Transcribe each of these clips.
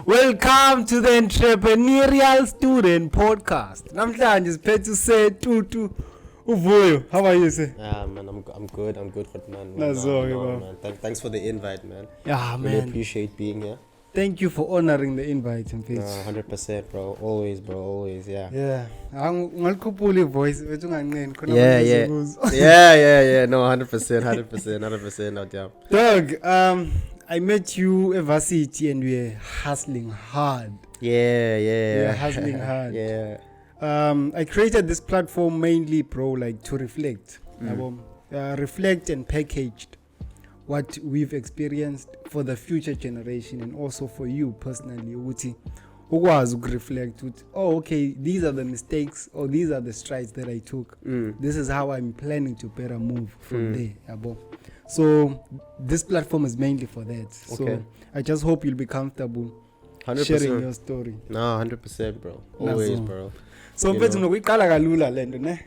Welcome to the Entrepreneurial Student podcast. Namhlanje siphethe use TUTU VUYO. How are you, sir? Man, I'm good, good man. That's all, bro. Man. Thanks for the invite, man. Yeah, Really man. appreciate being here. Thank you for honoring the invite, and 100%, bro. Always, yeah. Yeah. Ngalukhuphula voice wethu unganqeni khona Yeah. No, 100%, no doubt. Dog, I met you at varsity and we were hustling hard. Yeah. We were hustling hard. Yeah. I created this platform mainly, bro, like to reflect. Reflect and packaged what we've experienced for the future generation and also for you personally. Ukwazi ukureflect ukuthi, oh, okay, these are the mistakes or these are the strides that I took. This is how I'm planning to better move from there. Yabo. So this platform is mainly for that. So Okay. I just hope you'll be comfortable 100%. sharing your story. No, 100%, bro. Always, Nazo. bro. So You mfethu know. nokuyiqala kalula lento ne.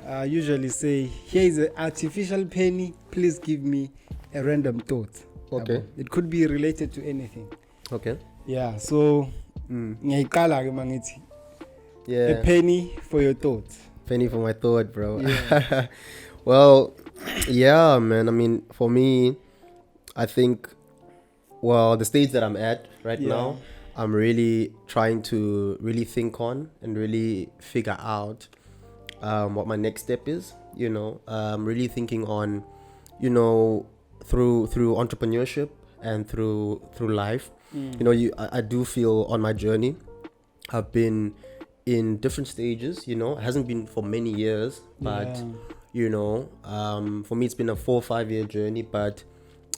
I usually say, here is an artificial penny, please give me a random thought. Okay. Yabo. It could be related to anything. Okay. Yeah, so ngiyayiqala ke mangithi Yeah. a penny for your thoughts. Penny for my thought, bro. Yeah. Well, yeah, man. I mean, for me, I think, the stage that I'm at right Yeah. now, I'm really trying to really think on and really figure out what my next step is. I'm really thinking on, through entrepreneurship and through life. I do feel on my journey, I've been in different stages. It hasn't been for many years, but for me it's been a 4 or 5 year journey. But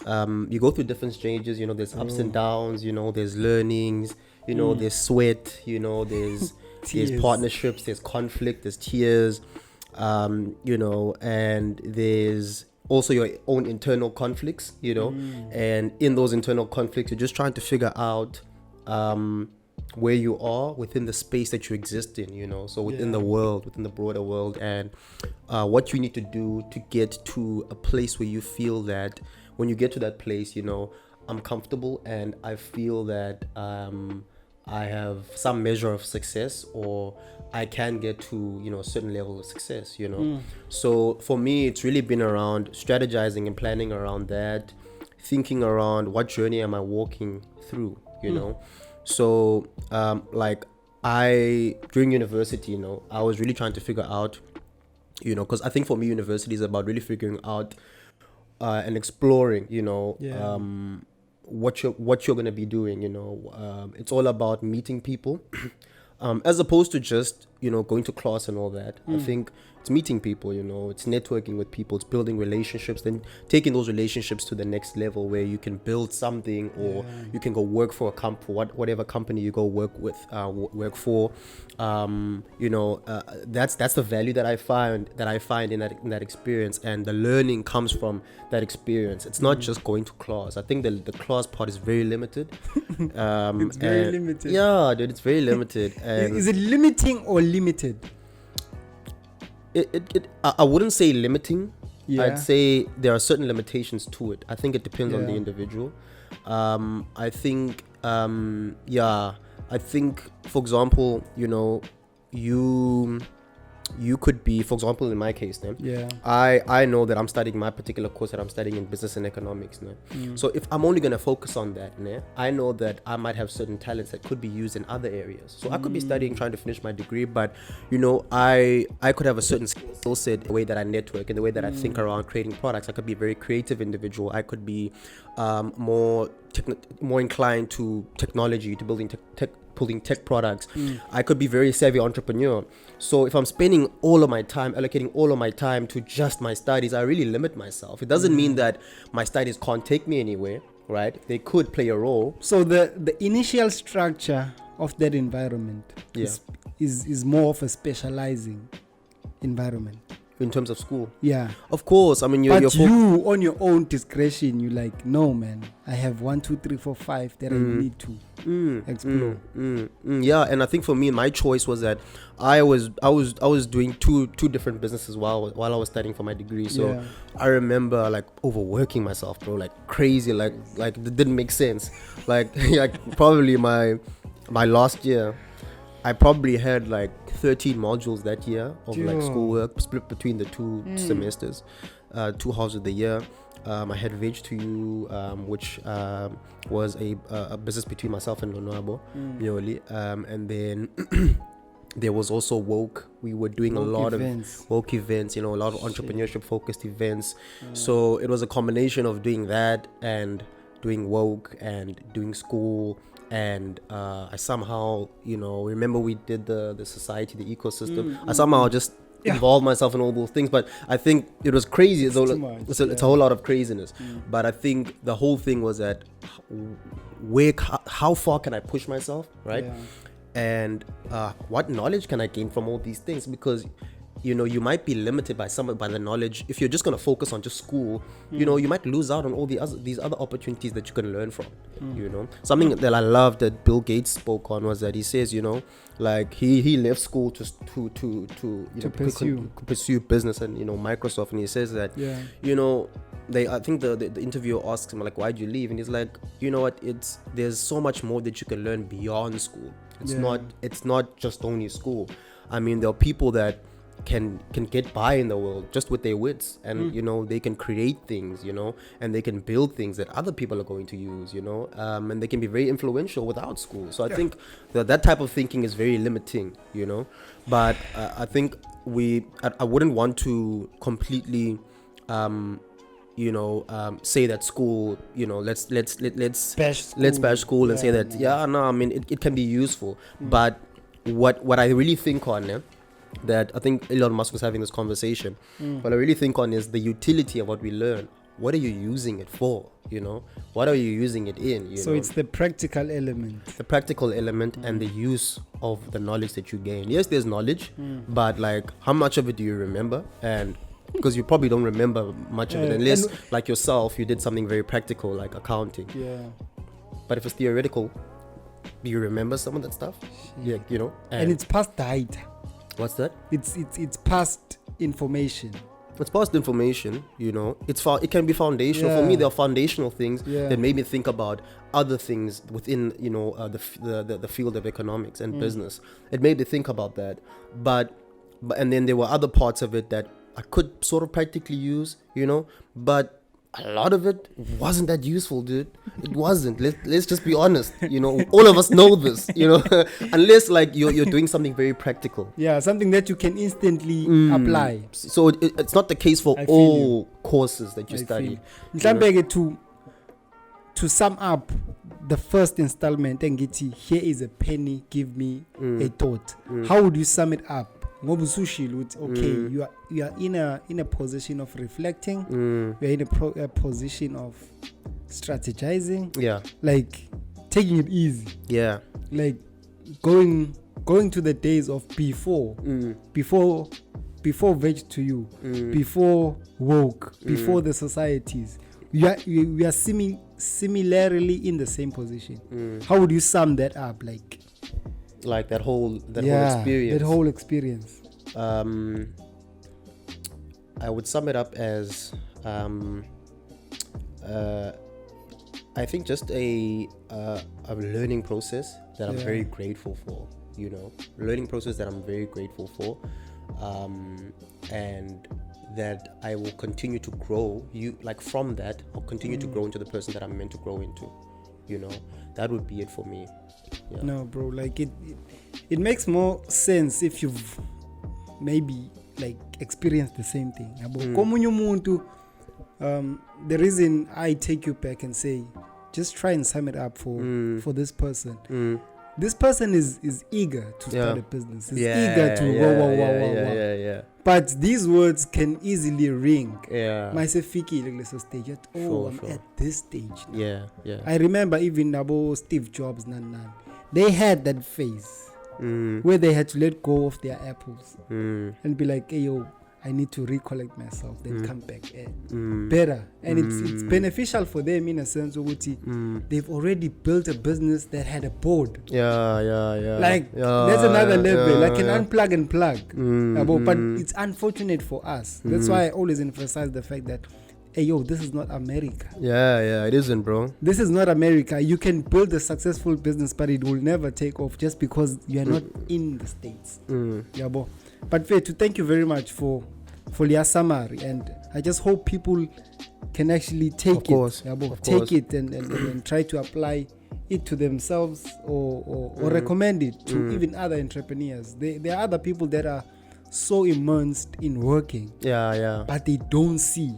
you go through different stages. There's ups and downs. There's learnings. There's sweat. There's Tears. partnerships. There's conflict. There's tears. And there's also your own internal conflicts. And in those internal conflicts, you're just trying to figure out where you are within the space that you exist in. So within the world, within the broader world, and what you need to do to get to a place where you feel that when you get to that place, I'm comfortable and I feel that I have some measure of success, or I can get to a certain level of success. So for me, it's really been around strategizing and planning around that, thinking around what journey am I walking through. So during university, I was really trying to figure out, because I think for me university is about really figuring out and exploring, what you're going to be doing. It's all about meeting people as opposed to just going to class and all that. I think it's meeting people, it's networking with people, it's building relationships, then taking those relationships to the next level where you can build something, or you can go work for whatever company you go work for. That's the value that I find in that experience, and the learning comes from that experience. It's not just going to class. I think the class part is very limited. It's very limited. Yeah, dude, it's very limited. And Is it limiting or limited? I wouldn't say limiting. Yeah. I'd say there are certain limitations to it. I think it depends on the Yeah. individual. I think, for example, you could be, for example, in my case, then I know that I'm studying my particular course that I'm studying in business and economics. So if I'm only going to focus on that, I know that I might have certain talents that could be used in other areas. So I could be studying, trying to finish my degree, but I could have a certain skill set, the way that I network and the way that I think around creating products. I could be a very creative individual. I could be more inclined to technology, to building tech products. I could be very savvy entrepreneur. So if I'm spending allocating all of my time to just my studies, I really limit myself. It doesn't mean that my studies can't take me anywhere, right? They could play a role. So the initial structure of that environment is more of a specializing environment. in terms of school. Yeah. Of course. I mean, you on your own discretion, you like, no, man, I have 1, 2, 3, 4, 5 that I need to explore. Yeah, and I think for me, my choice was that I was doing two different businesses while I was studying for my degree. So I remember like overworking myself, bro, like crazy, like it didn't make sense. Like probably my last year, I probably had like 13 modules that year of like schoolwork split between the two semesters, 2 halves of the year. I had VUYO, which was a business between myself and Lonwabo, and then there was also woke. We were doing a lot of woke events, a lot of entrepreneurship focused events. So it was a combination of doing that and doing woke and doing school. And I somehow, remember we did the society, the ecosystem. I somehow just involved myself in all those things, but I think it was crazy. It's a whole lot of craziness. But I think the whole thing was that how far can I push myself, right? And what knowledge can I gain from all these things? Because you might be limited by the knowledge. If you're just going to focus on just school, you might lose out on all these other opportunities that you can learn from. Something that I love that Bill Gates spoke on was that he says, like he left school to pursue business and Microsoft, and he says that I think the interviewer asks him like, why'd you leave? And he's like, you know what, there's so much more that you can learn beyond school. It's not just only school. I mean, there are people that can get by in the world just with their wits, and they can create things, and they can build things that other people are going to use, and they can be very influential without school. So I think that type of thinking is very limiting, but I think I wouldn't want to completely say that school, let's bash school and say that I mean it can be useful, but what I really think on that I think Elon Musk was having this conversation. What I really think on is the utility of what we learn. What are you using it for? What are you using it in? So it's the practical element. The practical element and the use of the knowledge that you gain. Yes, there's knowledge, but like how much of it do you remember? And because you probably don't remember much of it unless, like yourself, you did something very practical like accounting. Yeah. But if it's theoretical, do you remember some of that stuff? Yeah, and it's past data. What's that? It's past information. It's past information, it can be foundational. For me, there are foundational things that made me think about other things within, the field of economics and business. It made me think about that. But and then there were other parts of it that I could sort of practically use, but a lot of it wasn't that useful, dude. It wasn't. Let's just be honest. All of us know this. Unless like you're doing something very practical. Yeah, something that you can instantly apply. So it's not the case for all courses that you study. To sum up the first installment, here is a penny. Give me a thought. How would you sum it up? Okay, you are in a position of reflecting. You are in a position of strategizing. Yeah, like taking it easy. Yeah, like going to the days of before veg to you, before woke, before the societies. We are similarly in the same position. How would you sum that up? Like that whole experience. I would sum it up as I think just a learning process that I'm very grateful for. Learning process that I'm very grateful for, and that I will continue to grow. From that, I'll continue to grow into the person that I'm meant to grow into. That would be it for me. Yeah. No, bro, like it makes more sense if you've maybe like experienced the same thing. The reason I take you back and say just try and sum it up for this person. This person is eager to start a business. He's eager to wow. But these words can easily ring. Yeah. I'm at this stage now. Yeah. I remember even about Steve Jobs, they had that phase where they had to let go of their apples and be like, hey, yo, I need to recollect myself, then come back better. And it's beneficial for them in a sense of they've already built a business that had a board. Like that's another level. Like an unplug and plug. But it's unfortunate for us. That's why I always emphasize the fact that, hey, yo, this is not America. Yeah, it isn't, bro. This is not America. You can build a successful business, but it will never take off just because you are not in the States. Yeah, bro. But Fetu, thank you very much for your summary, and I just hope people can actually take it and try to apply it to themselves or recommend it to even other entrepreneurs. There are other people that are so immersed in working, but they don't see.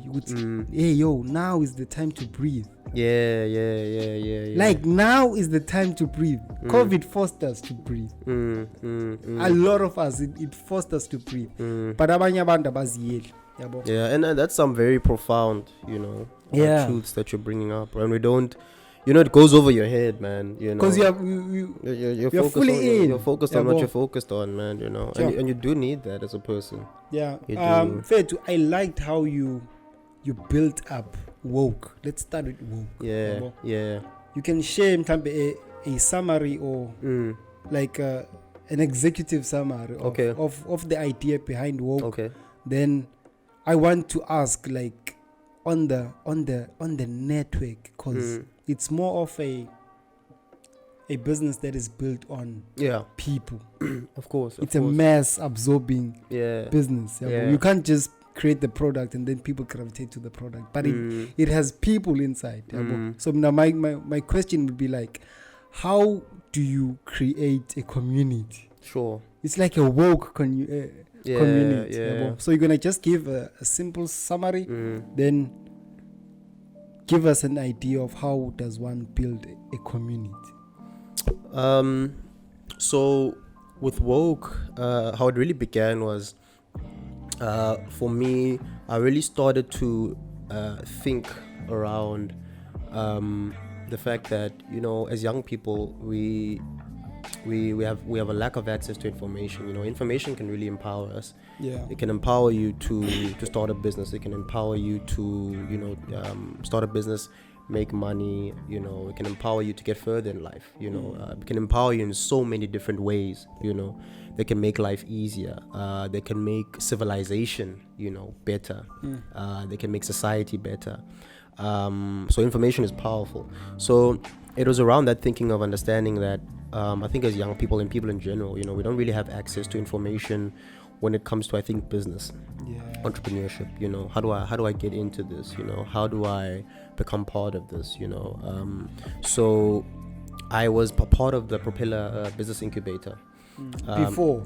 Hey, yo, now is the time to breathe. Like now is the time to breathe. COVID forced us to breathe. A lot of us, it forced us to breathe. But abanye abantu abaziyeli. And that's some very profound, truths that you're bringing up, and we don't. It goes over your head, man. Because you're fully in. You're focused on what you're focused on, man. And you do need that as a person. Yeah. Fetu, I liked how you built up woke. Let's start with woke. Yeah. You can share a summary or like an executive summary of the idea behind woke. Okay. Then I want to ask, like, on the network, because it's more of a business that is built on people. Of course. It's a mass absorbing business. You can't just create the product and then people gravitate to the product, but it has people inside. So now my question would be like, how do you create a community? Sure. It's like a woke community. So you're gonna just give a simple summary, then give us an idea of how does one build a community. So with woke, how it really began was, for me, I really started to think around the fact that, as young people, we have a lack of access to information. Information can really empower us. It can empower you to start a business. It can empower you to start a business, make money. It can empower you to get further in life. It can empower you in so many different ways. They can make life easier. They can make civilization better. They can make society better. So information is powerful. So it was around that thinking of understanding that I think as young people and people in general, we don't really have access to information when it comes to, I think, business, entrepreneurship. How do I get into this? How do I become part of this? So I was part of the Propeller Business Incubator. Before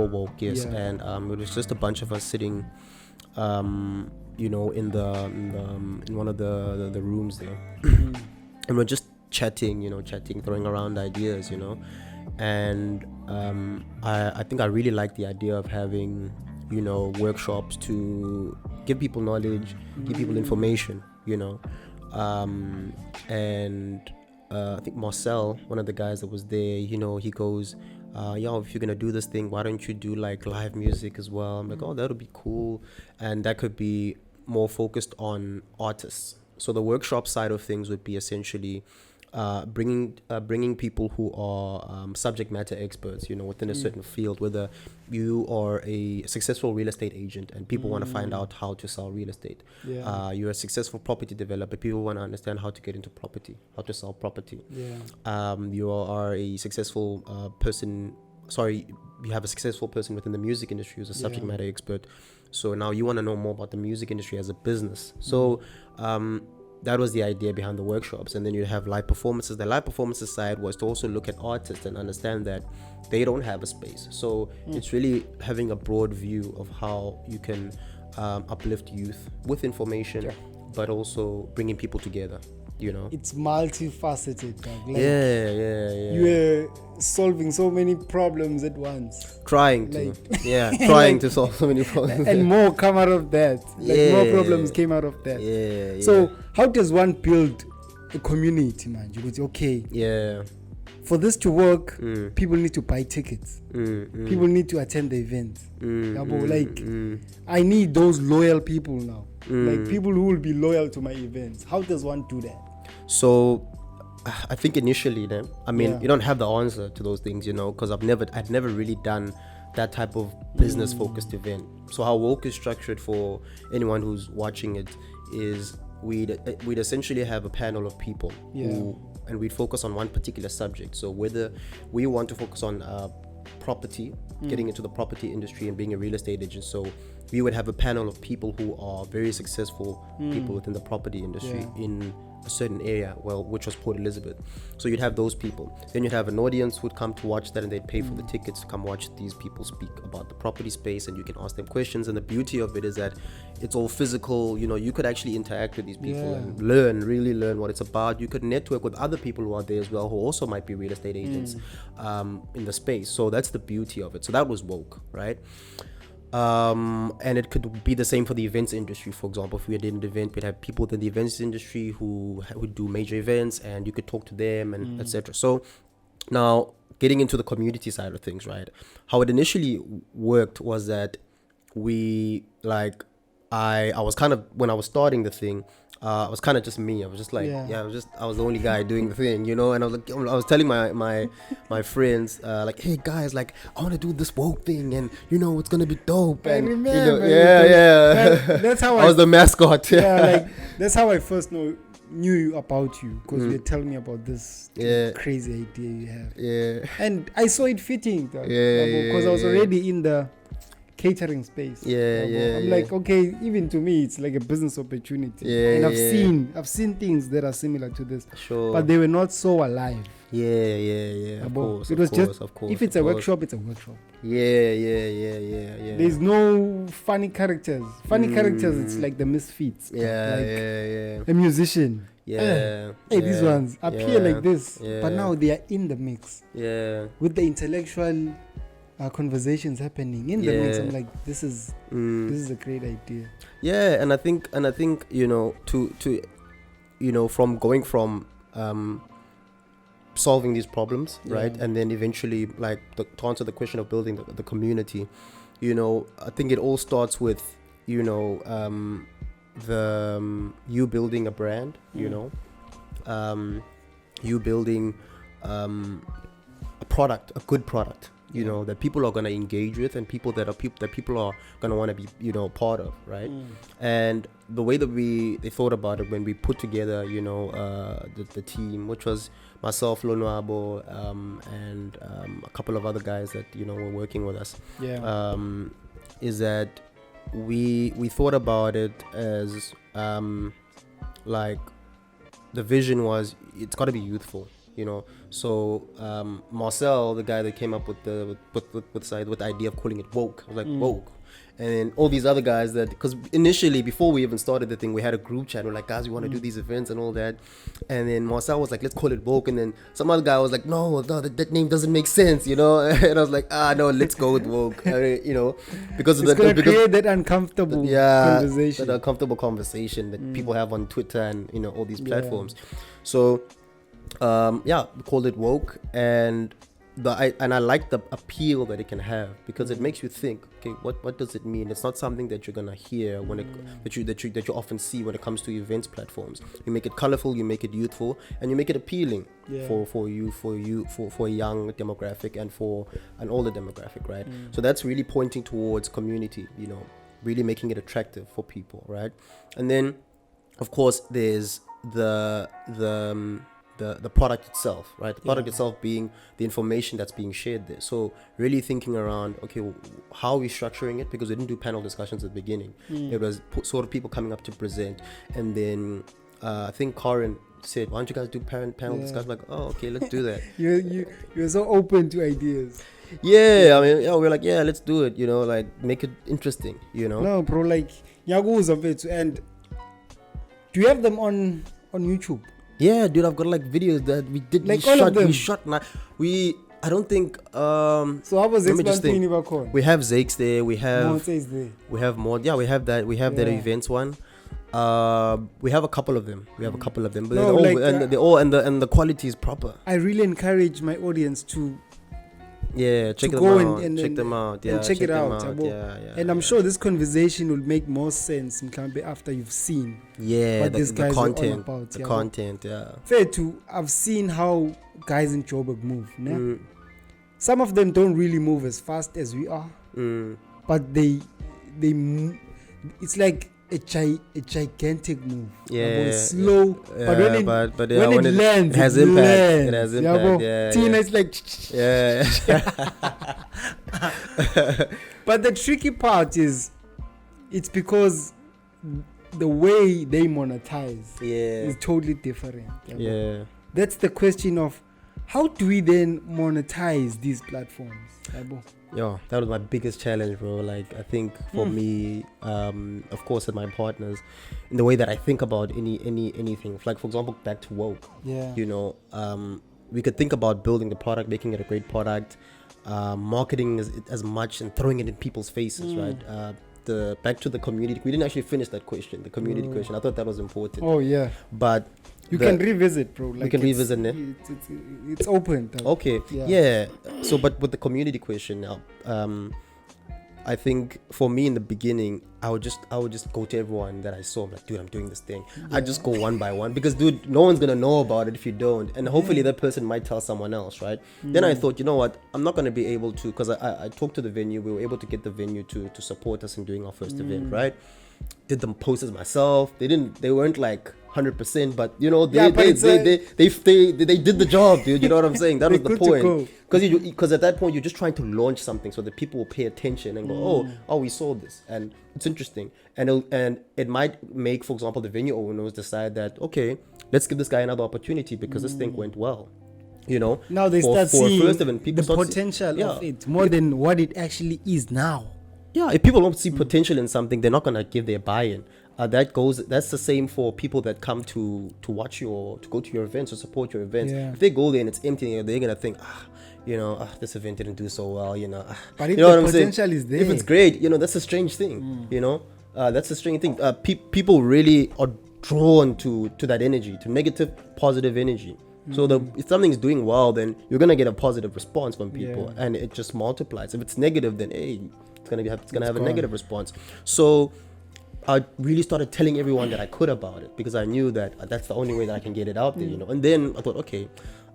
woke, yes. And it was just a bunch of us sitting in one of the rooms there, and we're just chatting, throwing around ideas, and I think I really like the idea of having workshops to give people knowledge, give people information, and I think Marcel, one of the guys that was there, he goes, if you're gonna do this thing, why don't you do like live music as well? I'm like, oh, that'll be cool. And that could be more focused on artists. So the workshop side of things would be essentially bringing people who are subject matter experts, within a certain field. Whether you are a successful real estate agent and people want to find out how to sell real estate, you're a successful property developer, people want to understand how to get into property, how to sell property. You are a successful you have a successful person within the music industry who's a subject matter expert, so now you want to know more about the music industry as a business. So that was the idea behind the workshops. And then you have live performances. The live performances side was to also look at artists and understand that they don't have a space. So it's really having a broad view of how you can uplift youth with information, but also bringing people together. It's multifaceted. You're solving so many problems at once. Trying to solve so many problems. And more come out of that. More problems came out of that. So how does one build a community, man? You would say, for this to work, people need to buy tickets. People need to attend the events. I need those loyal people now. Like people who will be loyal to my events. How does one do that? So I think initially then, you don't have the answer to those things, because I'd never really done that type of business focused event. So how woke is structured for anyone who's watching it is we'd essentially have a panel of people and we'd focus on one particular subject. So whether we want to focus on property, getting into the property industry and being a real estate agent, so we would have a panel of people who are very successful people within the property industry in a certain area, which was Port Elizabeth. So you'd have those people. Then you'd have an audience who'd come to watch that, and they'd pay for the tickets to come watch these people speak about the property space, and you can ask them questions. And the beauty of it is that it's all physical. You could actually interact with these people and really learn what it's about. You could network with other people who are there as well, who also might be real estate agents in the space. So that's the beauty of it. So that was woke, right? And it could be the same for the events industry. For example, if we did an event, we'd have people within the events industry who would do major events, and you could talk to them and etc. So now getting into the community side of things, right? How it initially worked was that I was kind of, when I was starting the thing, I was kind of just me. I was just like, I was the only guy doing the thing, and I was telling my friends, like, hey guys, like, I want to do this woke thing, and it's gonna be dope. And I remember, that's how I was the mascot. That's how I first knew about you, because you were telling me about this crazy idea you have. And I saw it fitting, because I was already in the catering space. I'm like, okay, even to me it's like a business opportunity. And I've seen things that are similar to this, but they were not so alive. Of course, it was if it's a workshop, it's a workshop. There's no funny characters. Characters, it's like the misfits. A musician. These ones appear like this, but now they are in the mix. With the intellectual conversations happening in the mix. I'm like, this is a great idea. And I think from going from solving these problems, right, and then eventually, like, to answer the question of building the community, I think it all starts with you building a brand, you building a product, a good product, that people are going to engage with, and people that people are going to want to be part of, right? And the way that they thought about it when we put together the team, which was myself, Lonwabo, and a couple of other guys that were working with us, is that we thought about it as like, the vision was, it's got to be youthful. So Marcel, the guy that came up with the idea of calling it woke, I was like, woke. And then all these other guys because initially, before we even started the thing, we had a group chat. We're like, guys, we want to do these events and all that. And then Marcel was like, let's call it woke. And then some other guy was like, no, that name doesn't make sense, And I was like, no, let's go with woke. Because it's going to create that uncomfortable conversation. That uncomfortable conversation that people have on Twitter and all these platforms. So we called it woke, and I like the appeal that it can have, because it makes you think, okay, what does it mean? It's not something that you're gonna hear that you often see when it comes to events platforms. You make it colorful, you make it youthful, and you make it appealing for a young demographic and for an older demographic, right? So that's really pointing towards community, really making it attractive for people, right? And then, of course, there's the product itself, right? The product itself being the information that's being shared there. So really thinking around, okay, how are we structuring it? Because we didn't do panel discussions at the beginning. It was sort of people coming up to present. And then I think Karen said, why don't you guys do panel discussion? Like, oh, okay, let's do that. You're so open to ideas. We're like, let's do it, like, make it interesting, No, bro, like, Yagu's of it. And do you have them on YouTube? Yeah, dude, I've got like videos that we did. Like all of them. I don't think. So how was it? We have Zakes there. We have. Monte is there. We have more. Yeah, we have that. We have that events one. We have a couple of them. But No, the quality is proper. I really encourage my audience to check them out. Check it out. And I'm sure this conversation will make more sense after you've seen what these guys content, are all about. The content. Fair to, I've seen how guys in Joburg move. Some of them don't really move as fast as we are, but they it's like a gigantic move. It's slow, but when it lands, it has impact. It has impact. Tina is like but the tricky part is it's because the way they monetize is totally different. That's the question of how do we then monetize these platforms? That was my biggest challenge, bro. Like, I think for me, of course, with my partners, in the way that I think about anything, like, for example, back to woke. We could think about building the product, making it a great product, marketing as much and throwing it in people's faces, right? Back to the community. We didn't actually finish that question, the community question. I thought that was important. But you can revisit, bro. Like, we can revisit it. It's open. Okay. So, but with the community question now, I think for me in the beginning, I would just go to everyone that I saw. I'm like, dude, I'm doing this thing. I just go one by one because, dude, no one's gonna know about it if you don't. And hopefully that person might tell someone else, right? Then I thought, you know what? I'm not gonna be able to, because I talked to the venue. We were able to get the venue to support us in doing our first event, right? Did the posters myself. They weren't like 100%, but you know they did the job, dude. You know what I'm saying? That was the point. Because at that point you're just trying to launch something so that people will pay attention and go, oh, we saw this and it's interesting, and it might make, for example, the venue owners decide that, okay, let's give this guy another opportunity because this thing went well. You know, now they start seeing the potential of it more than what it actually is now. Yeah, if people don't see potential in something, they're not gonna give their buy-in. That's the same for people that come to watch to go to your events or support your events. If they go there and it's empty, they're gonna think, this event didn't do so well, But if the potential is there, if it's great, that's a strange thing. That's a strange thing. People really are drawn to that energy, to negative, positive energy. So if something's doing well, then you're gonna get a positive response from people, and it just multiplies. If it's negative, then it's gonna have a negative response. So I really started telling everyone that I could about it because I knew that that's the only way that I can get it out there, And then I thought, okay,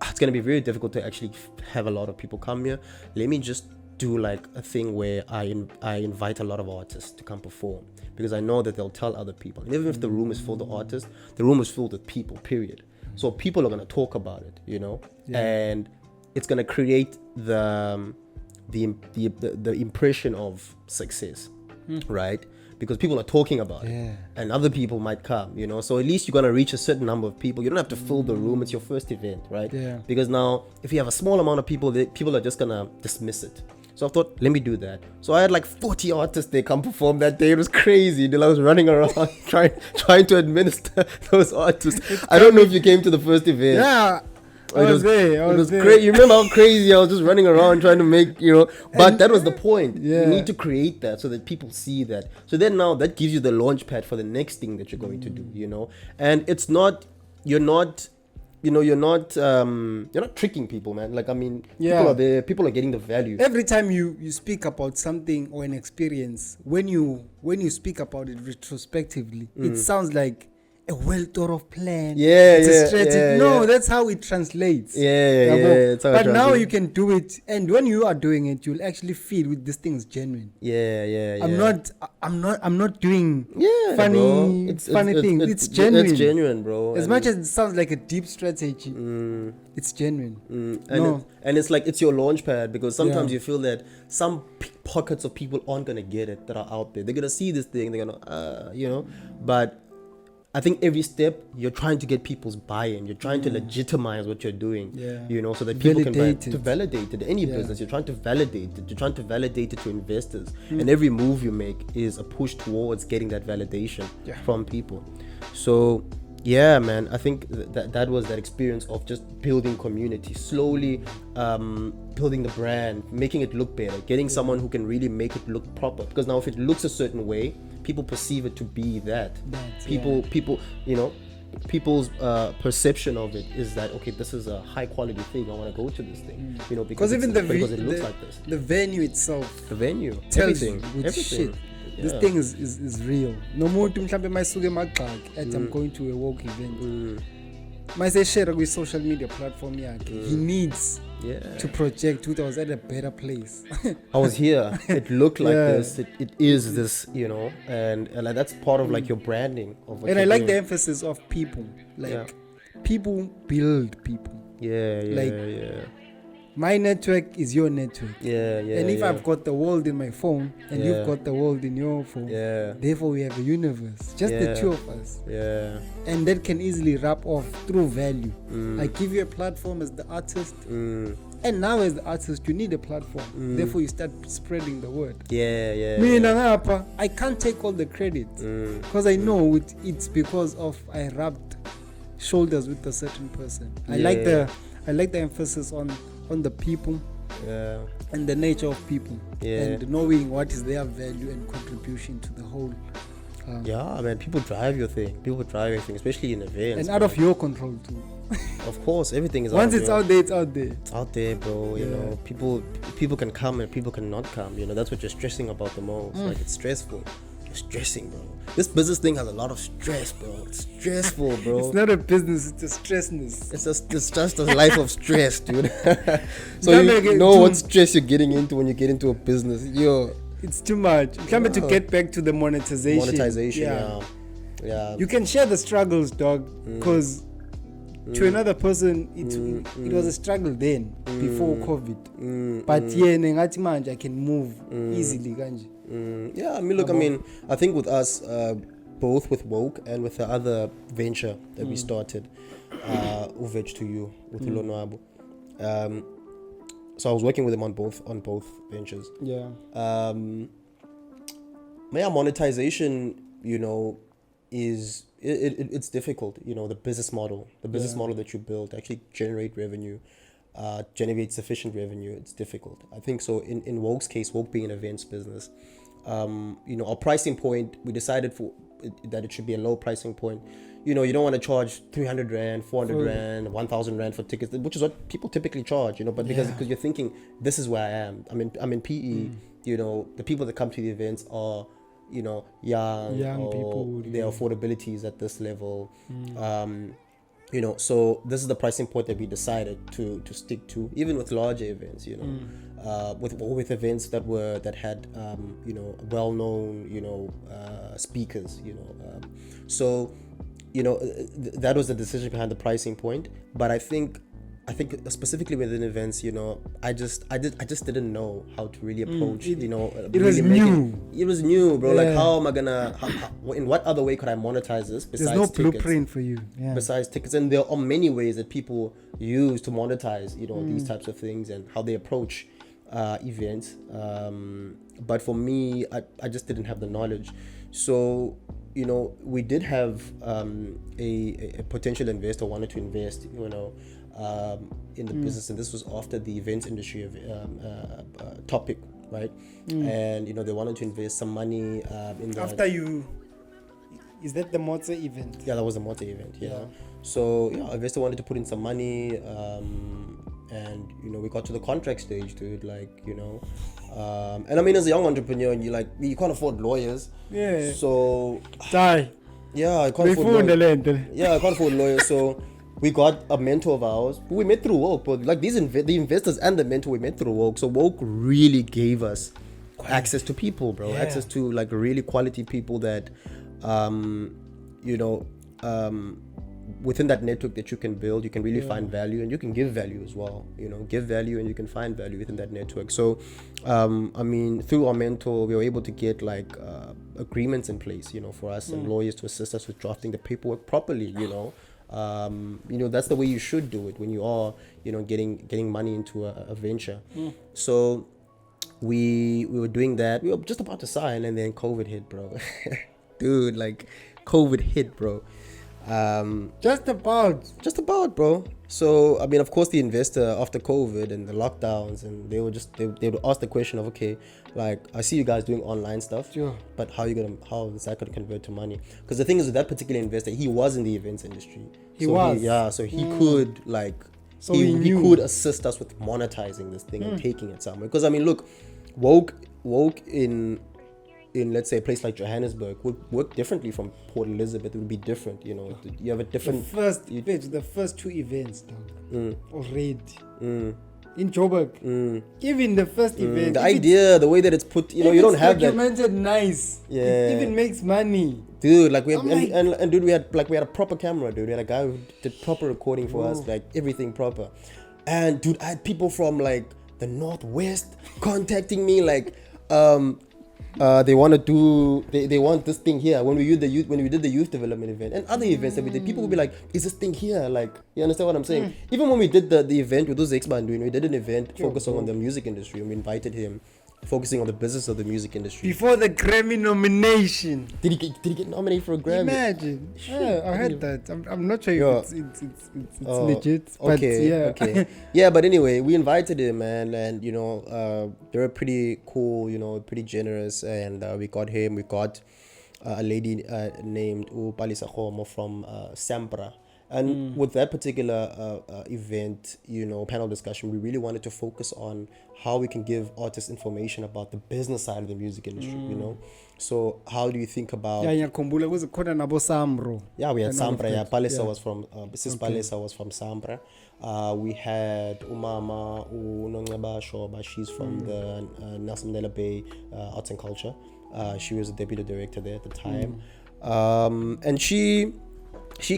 it's gonna be very difficult to actually have a lot of people come here. Let me just do like a thing where I invite a lot of artists to come perform, because I know that they'll tell other people. And even if the room is full of artists, the room is filled with people, period. So people are gonna talk about it, and it's gonna create the impression of success, right? Because people are talking about it, and other people might come, So at least you're gonna reach a certain number of people. You don't have to fill the room. It's your first event, right? Because now, if you have a small amount of people, people are just gonna dismiss it. So I thought, let me do that. So I had like 40 artists they come perform that day. It was crazy. I was running around trying to administer those artists. I don't know if you came to the first event. Yeah. I was there. It was great. You remember how crazy I was just running around trying to make, but that was the point. You need to create that so that people see that. So then now that gives you the launch pad for the next thing that you're going to do, And it's not, you're not tricking people, man. Like, I mean, people are there, people are getting the value. Every time you speak about something or an experience, when you speak about it retrospectively, it sounds like a well thought of plan. It's a strategy. That's how it translates. But now you can do it, and when you are doing it, you'll actually feel with this thing is genuine. I'm not doing funny things. It's genuine. It's genuine, bro. As much as it sounds like a deep strategy, it's genuine. And it's like it's your launch pad, because sometimes you feel that some pockets of people aren't gonna get it that are out there. They're gonna see this thing. They're gonna, but I think every step you're trying to get people's buy-in. You're trying to legitimize what you're doing, so that people can validate it. Any business, you're trying to validate it. You're trying to validate it to investors. And every move you make is a push towards getting that validation from people. So, man, I think that was that experience of just building community, slowly building the brand, making it look better, getting someone who can really make it look proper. Because now if it looks a certain way, people perceive it to be that. That's, People, you know, people's perception of it is that, okay, this is a high quality thing, I want to go to this thing, you know, because even because it looks like this. The venue itself, The venue, tells everything, you with shit. Yeah. This thing is real. No muntu mhlambe mayisuke emagxaki at I'm going to a woke event. Mayise share with social media platform yakhe. He needs to project who was at a better place. I was here. It looked like this. It is this, you know, and like that's part of like your branding of what and I like doing. the emphasis of people. Like people build people. Yeah. My network is your network. And if I've got the world in my phone and you've got the world in your phone, therefore we have a universe. Just the two of us. And that can easily wrap off through value. I give you a platform as the artist. And now as the artist, you need a platform. Therefore you start spreading the word. I can't take all the credit. Because I know it's because of I rubbed shoulders with a certain person. I like the emphasis on the people and the nature of people and knowing what is their value and contribution to the whole. Man, people drive your thing, especially in events. And out of your control too. Of course, everything is once it's out there, it's out there. It's out there, bro. You know, people can come and people cannot come. You know, that's what you're stressing about the most. Like, it's stressful. You're stressing, bro. This business thing has a lot of stress, bro. It's stressful, bro. It's not a business, it's a stressness. It's just a life of stress, dude. So you know what stress you're getting into when you get into a business. It's too much. Come to get back to the monetization. Yeah. You can share the struggles, dog, because to another person it was a struggle then before COVID. But nengathi manje I can move easily kanje. Yeah, I mean, look, I think with us, both with Woke and with the other venture that we started, Uvej to You, with Ilonwabo. So I was working with them on both ventures. Monetization, you know, is it's difficult. You know, the business model that you build actually generate revenue. Generate sufficient revenue, it's difficult. I think so. In Woke's case, Woke being an events business, you know, our pricing point, we decided that it should be a low pricing point. You know, you don't want to charge 300 rand, 400 rand, 1,000 rand for tickets, which is what people typically charge. You know, but because you're thinking, this is where I am. I'm in PE. You know, the people that come to the events are, you know, young people. Their affordability is at this level. You know, so this is the pricing point that we decided to stick to, even with larger events. You know, with events that had you know, well-known, you know, speakers. You know, so you know, that was the decision behind the pricing point. But I think specifically within events, you know, I just didn't know how to really approach. You know, it was new. It was new, bro. Like, how am I gonna? In what other way could I monetize this besides There's no tickets? blueprint for you. Besides tickets, and there are many ways that people use to monetize, you know, these types of things and how they approach events. But for me, I just didn't have the knowledge. So, you know, we did have a potential investor wanted to invest, you know, in the business, and this was after the events industry topic, right? And you know, they wanted to invest some money in the after you. Is that the Mote event? Yeah, that was the Mote event. Yeah. So investor wanted to put in some money, and you know, we got to the contract stage, dude. Like, you know, and I mean, as a young entrepreneur, and you can't afford lawyers. Yeah. So die. Yeah, I can't afford lawyers. Yeah, I can't afford lawyers. So we got a mentor of ours who we met through Woke, but like the investors and the mentor we met through Woke. So Woke really gave us access to people, bro. Access to like really quality people that, you know, within that network that you can build, you can really find value, and you can give value as well. You know, give value and you can find value within that network. So, I mean, through our mentor, we were able to get like agreements in place, you know, for us and lawyers to assist us with drafting the paperwork properly. You know. You know, that's the way you should do it when you are, you know, getting money into a venture. So we were doing that. We were just about to sign, and then COVID hit, bro. Dude, like COVID hit, bro. Just about, bro. So I mean, of course, the investor after COVID and the lockdowns, and they would ask the question of, okay, like, I see you guys doing online stuff, sure, but how is that gonna convert to money? Because the thing is, with that particular investor, he was in the events industry. He could like. So he could assist us with monetizing this thing and taking it somewhere. Because I mean, look, woke in let's say a place like Johannesburg would work differently from Port Elizabeth. It would be different, you know. You have a different. The first two events, dog, already in Joburg. Even the first event, the idea, the way that it's put, you know, you don't have that. Documented nice. Yeah. It even makes money. Dude, like we have, and dude, we had a proper camera, dude. We had a guy who did proper recording for us, like everything proper. And dude, I had people from like the Northwest contacting me, like, they want to do, they want this thing here. When we did the youth development event and other events that we did, people would be like, is this thing here? Like, you understand what I'm saying? Even when we did the event with those X-Man doing, we did an event focusing on the music industry, and we invited him, focusing on the business of the music industry. Before the Grammy nomination. Did he get nominated for a Grammy? Imagine. Yeah, I heard that. I'm not sure if it's legit. But okay. Yeah, but anyway, we invited him, man, and you know, they were pretty cool, you know, pretty generous, and we got him. We got a lady named Palisa Khomo from Sampra. And with that particular event, you know, panel discussion, we really wanted to focus on how we can give artists information about the business side of the music industry, you know. So how do you think about... Yeah, we had Sampra. Yeah, Palisa was from... Mrs. Palisa was from Sampra. We had Umama Unongaba Shoba. She's from the Nelson Mandela Bay Arts and Culture. She was the deputy director there at the time. And she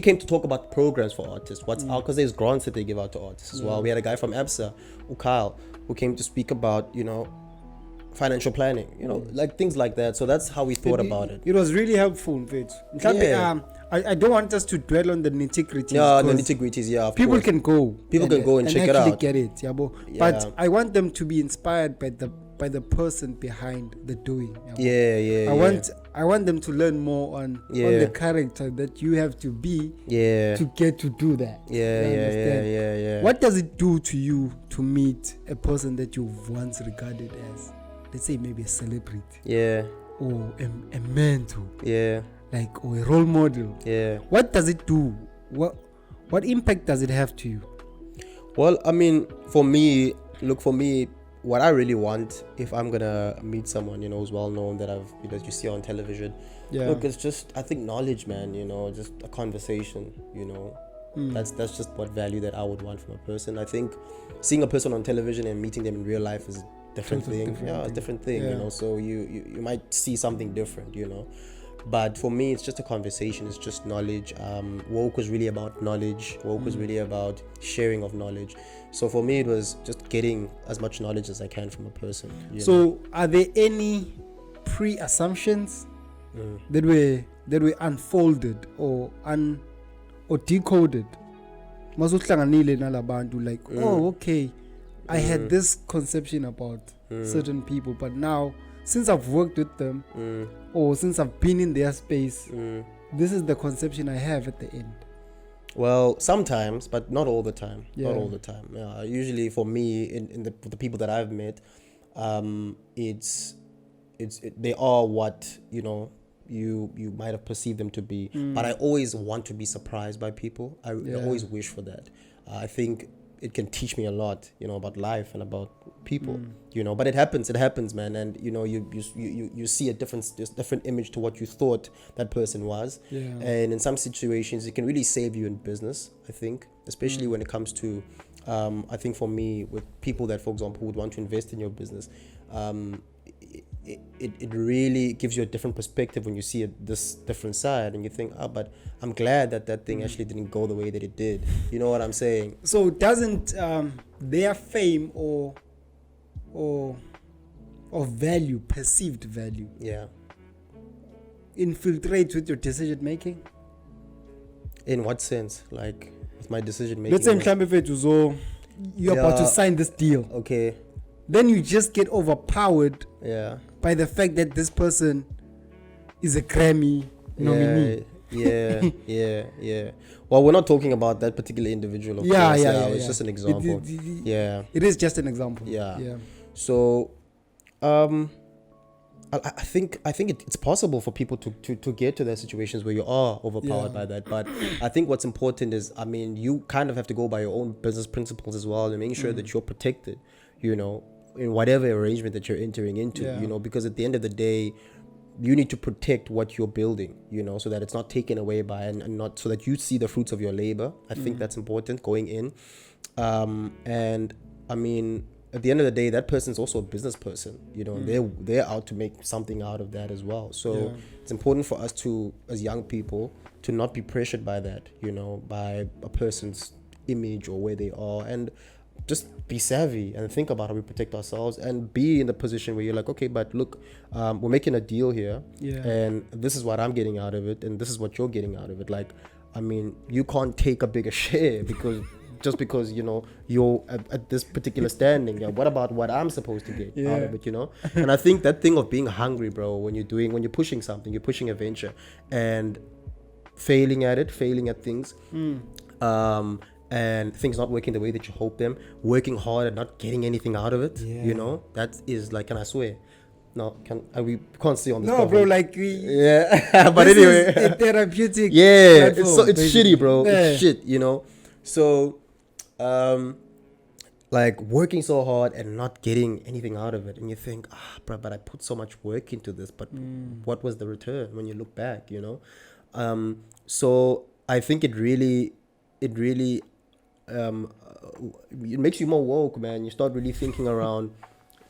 came to talk about programs for artists. What's out, because there's grants that they give out to artists as well. We had a guy from ABSA, Ukal, who came to speak about, you know, financial planning, you know, like things like that. So that's how we thought about it. It was really helpful, Vit. I don't want us to dwell on the nitty-gritties. Yeah, the nitty-gritties, yeah. People can go. People can go and check it out. Get it, But I want them to be inspired by the person behind the doing. I want them to learn more on the character that you have to be to get to do that. Yeah. What does it do to you to meet a person that you've once regarded as, let's say, maybe a celebrity? Yeah. Or a mentor? Yeah. Like, or a role model? Yeah. What does it do? What impact does it have to you? Well, I mean, for me, what I really want, if I'm gonna meet someone, you know, who's well known, that you see on television, look, it's just, I think, knowledge, man. You know, just a conversation. You know, that's just what value that I would want from a person. I think seeing a person on television and meeting them in real life is a different thing. It's a different thing. You know, so you might see something different. You know. But for me, it's just a conversation. It's just knowledge. Woke was really about knowledge. Woke was really about sharing of knowledge. So for me, it was just getting as much knowledge as I can from a person. So are there any pre-assumptions that were unfolded or decoded? Like, oh, okay, I had this conception about certain people, but now, since I've worked with them, or since I've been in their space, this is the conception I have at the end. Well, sometimes, but not all the time. Not all the time. Usually, for me, in the people that I've met, they are what, you know, you might have perceived them to be. But I always want to be surprised by people. I always wish for that. I think it can teach me a lot, you know, about life and about people, you know. But it happens, man. And you know, you see a different image to what you thought that person was. And in some situations, it can really save you in business, I think, especially when it comes to, I think for me, with people that, for example, would want to invest in your business, it really gives you a different perspective when you see this different side, and you think, but I'm glad that thing actually didn't go the way that it did. You know what I'm saying? So doesn't their fame or value, perceived value, infiltrate with your decision making? In what sense? Like with my decision making? Let's say you're about to sign this deal. Okay. Then you just get by the fact that this person is a Grammy nominee. Yeah. Well, we're not talking about that particular individual, of course. It's just an example. It is just an example. Yeah. So, I think it's possible for people to get to their situations where you are overpowered by that. But I think what's important is, I mean, you kind of have to go by your own business principles as well, and making sure that you're protected, you know, in whatever arrangement that you're entering into, you know, because at the end of the day, you need to protect what you're building, you know, so that it's not taken away by, and not so that you see the fruits of your labor. I think that's important going in. And I mean, at the end of the day, that person's also a business person, you know, they're out to make something out of that as well. So it's important for us to, as young people, to not be pressured by that, you know, by a person's image or where they are, and just be savvy and think about how we protect ourselves, and be in the position where you're like, okay, but look, we're making a deal here, and this is what I'm getting out of it, and this is what you're getting out of it. Like, I mean, you can't take a bigger share because you know you're at this particular standing. Yeah, what about what I'm supposed to get out of it, you know? And I think that thing of being hungry, bro, when you're pushing something, you're pushing a venture, and failing at things, and things not working the way that you hope them, working hard and not getting anything out of it, you know, that is like, and I swear, no, we can't see on this. No, bro, like but anyway, is a therapeutic. It's shitty, bro. It's shit, you know. So, like working so hard and not getting anything out of it, and you think, bro, but I put so much work into this, but what was the return when you look back, you know? So I think it really it makes you more woke, man. You start really thinking around,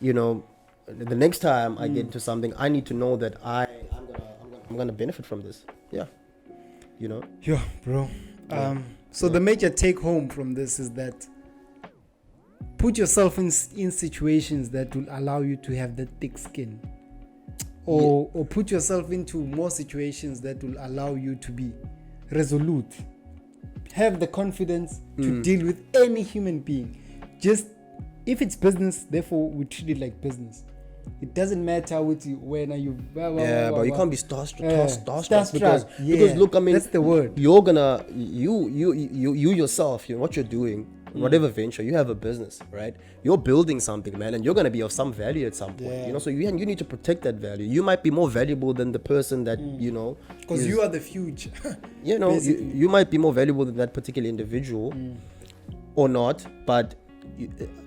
you know, the next time I get into something, I need to know that I'm gonna benefit from this. Yeah, you know. Yeah, bro. So the major take home from this is that put yourself in situations that will allow you to have that thick skin, or put yourself into more situations that will allow you to be resolute. Have the confidence to deal with any human being. Just if it's business, therefore we treat it like business. It doesn't matter with you when are you. But you can't be starstruck because look, I mean, that's the word. You're gonna you yourself, you know what you're doing. Whatever venture, you have a business, right? You're building something, man, and you're gonna be of some value at some point, you know. So you need to protect that value. You might be more valuable than the person that you know, because you are the future. You know, you might be more valuable than that particular individual, or not. But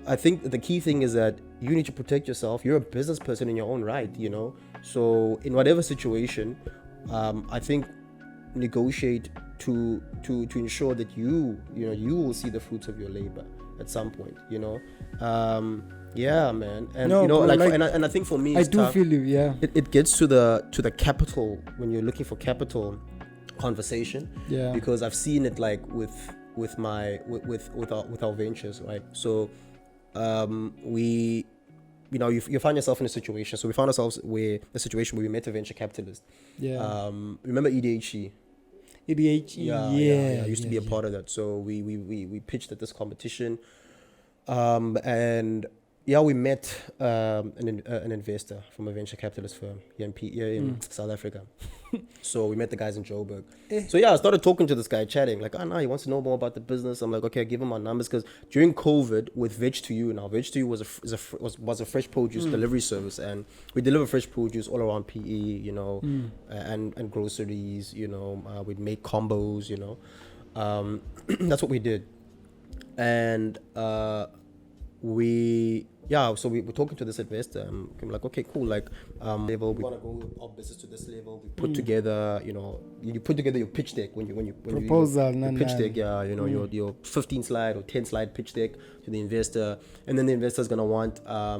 I think the key thing is that you need to protect yourself. You're a business person in your own right, you know. So in whatever situation, I think negotiate to ensure that you will see the fruits of your labor at some point, you know. Yeah, man. And you know, bro, and I think for me, I do feel you. Yeah, it gets to the capital, when you're looking for capital conversation. Yeah, because I've seen it like with our ventures, right? So we, you know, you find yourself in a situation. So we found ourselves in a situation where we met a venture capitalist. Yeah. Remember EDHE? Yeah. I used to be a part of that. So we pitched at this competition, and we met an investor from a venture capitalist firm here in South Africa. So we met the guys in Joburg. So I started talking to this guy, chatting like, he wants to know more about the business. I'm like, okay, I give him our numbers, because during COVID with Veg2U, now Veg2U was a fresh produce delivery service, and we deliver fresh produce all around PE, you know, and groceries, you know. We'd make combos, you know. That's what we did, and so we were talking to this investor, and we were like, okay, cool, like level, we want to grow our business to this level. We put together, you know, you put together your pitch deck when you proposal, your pitch deck, you know, your 15 slide or 10 slide pitch deck to the investor, and then the investor is gonna want a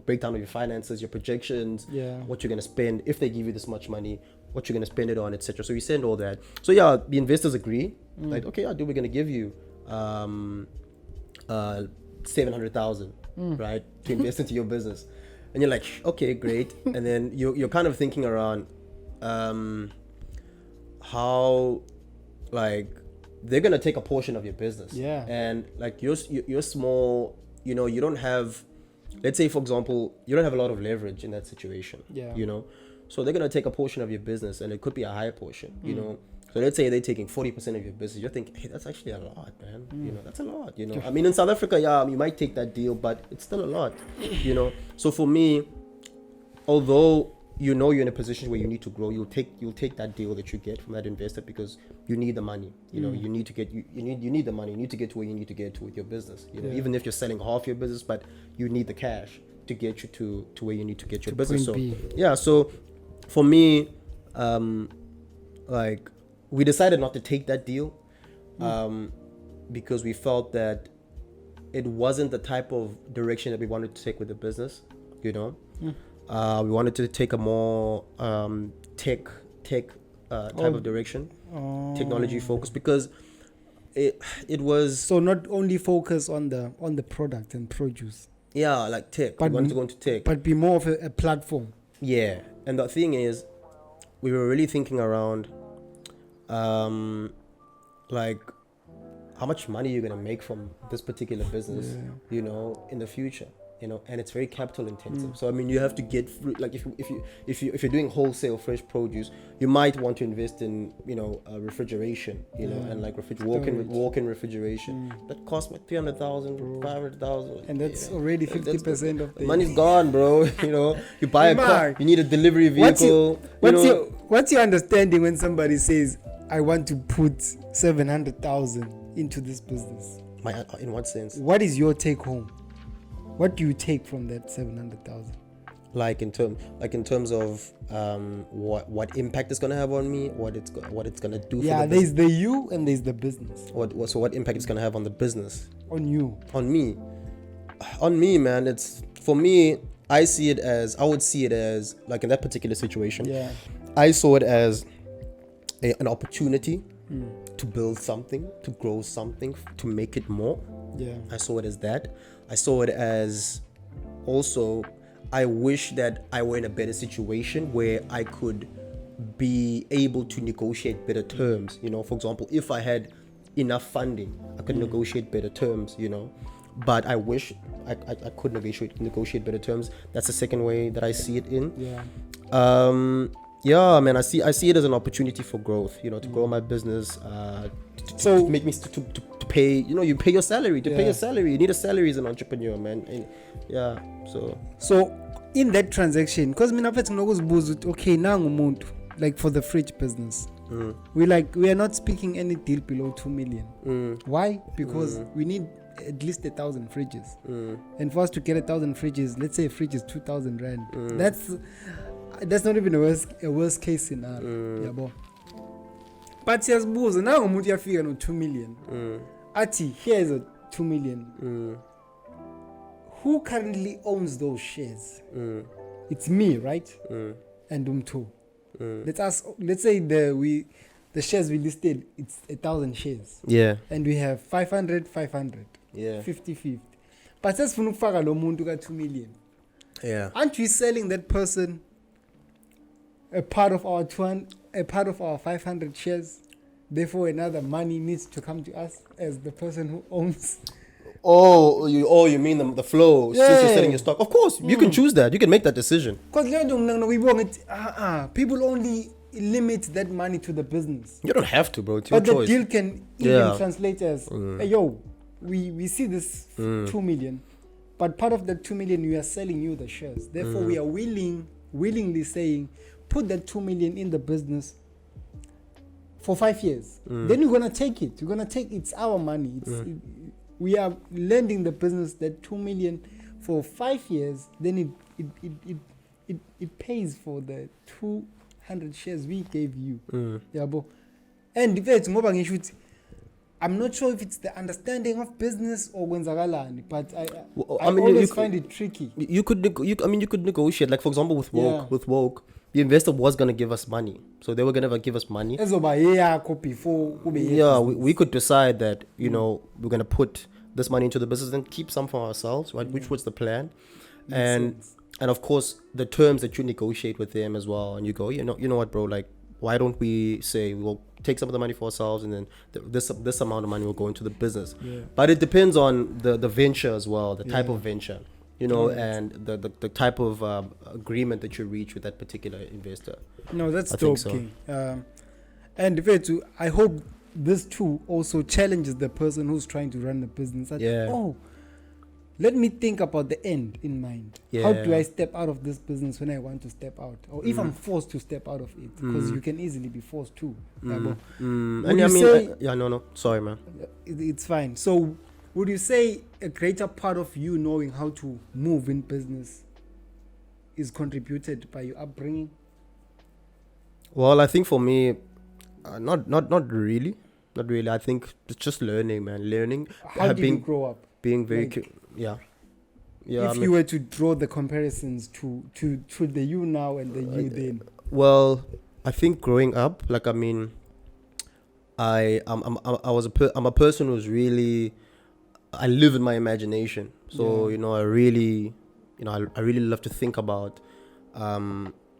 breakdown of your finances, your projections, what you're gonna spend if they give you this much money, what you're gonna spend it on, etc. So you send all that. So the investors agree, like, okay, we're gonna give you 700,000, right, to invest into your business. And you're like, okay, great. And then you're kind of thinking around how, like, they're gonna take a portion of your business. And like you're small, you know, you don't have, let's say for example, you don't have a lot of leverage in that situation. You know, So they're going to take a portion of your business, and it could be a higher portion, you know. So let's say they're taking 40% of your business. You're thinking, hey, that's actually a lot, man. You know, that's a lot, you know. I mean, in South Africa, yeah, you might take that deal, but it's still a lot, you know. So for me, although you know you're in a position where you need to grow, you'll take that deal that you get from that investor because you need the money. You know, you need to get you need the money. You need to get to where you need to get to with your business. You know, even if you're selling half your business, but you need the cash to get you to where you need to get your business. So yeah, so for me, like we decided not to take that deal because we felt that it wasn't the type of direction that we wanted to take with the business. You know. We wanted to take a more tech type of direction, technology focus, because it was so not only focus on the product and produce. Yeah, like tech. We wanted to go into tech, but be more of a platform. Yeah, and the thing is, we were really thinking around, like how much money you're gonna make from this particular business, you know, in the future. You know, and it's very capital intensive. So I mean, you have to get like if you're doing wholesale fresh produce, you might want to invest in, you know, refrigeration, you know, and like walk-in refrigeration. That costs like 300,000, 500,000, and that's already 50% of the money's gone, bro. You know, you buy a car, you need a delivery vehicle. What's your understanding when somebody says, "I want to put 700,000 into this business"? In what sense? What is your take home? What do you take from that 700,000? Like in terms of what impact it's gonna have on me, what it's gonna do. Yeah, there's the you and there's the business. So what impact it's gonna have on the business? On you. On me, man. It's for me. I would see it as like in that particular situation. Yeah. I saw it as an opportunity to build something, to grow something, to make it more. Yeah. I saw it as that. I saw it as also, I wish that I were in a better situation where I could be able to negotiate better terms. You know, for example, if I had enough funding, I could negotiate better terms, you know. But I wish I could negotiate better terms. That's the second way that I see it in. Yeah. Yeah, man, I see it as an opportunity for growth, you know, to grow my business, to make me to pay, you know, you pay your salary, pay your salary. You need a salary as an entrepreneur, man. And yeah, so in that transaction, because okay, now like for the fridge business, we are not speaking any deal below 2 million. Why? Because we need at least 1,000 fridges, and for us to get 1,000 fridges, let's say a fridge is 2,000 rand. That's not even a worst case scenario. Yabo. But siyazibuza nangu umuntu uyafika no 2 million. Athi here is a 2 million. Who currently owns those shares? It's me, right? And umtu. Let's say the shares we listed, it's 1,000 shares. Yeah. And we have 500. Yeah. 50. But sesifuna ukufaka lo muntu ka 2 million. Yeah. Aren't we selling that person a part of our 500 shares? Therefore, another money needs to come to us as the person who owns. You mean the flow? Yeah. Since you're selling your stock, of course you can choose that. You can make that decision. Because people only limit that money to the business. You don't have to, bro. It's your but choice. The deal can even translate as, hey, yo, we see this 2 million, but part of that 2 million we are selling you the shares. Therefore, we are willingly saying, put that 2 million in the business for 5 years. Then you're gonna take it. It's our money. We are lending the business that 2 million for 5 years. Then it pays for the 200 shares we gave you. And if it's more I'm not sure if it's the understanding of business or kwenzakalani, but I always find it tricky. You could negotiate. Like for example, with Woke, the investor was gonna give us money, so they were gonna give us money. Yeah, we could decide that, you know, we're gonna put this money into the business and keep some for ourselves, right? Which was the plan, and of course the terms that you negotiate with them as well. And you go, you know what, bro? Like, why don't we say we'll take some of the money for ourselves, and then this amount of money will go into the business. But it depends on the venture as well, the type of venture. you know, and the type of agreement that you reach with that particular investor. No, that's dope, so. King. And Vetu, I hope this too also challenges the person who's trying to run a business. Let me think about the end in mind. How do I step out of this business when I want to step out? Or if I'm forced to step out of it, because you can easily be forced to. Sorry, man. It's fine. So, would you say a greater part of you knowing how to move in business is contributed by your upbringing? Well, I think for me, not really. Not really. I think it's just learning, man. Learning. How did you grow up? Being very yeah. If you were to draw the comparisons to the you now and the you then. Well, I think growing up, like, I mean, I'm a person who's really, I live in my imagination. So you know, I really love to think about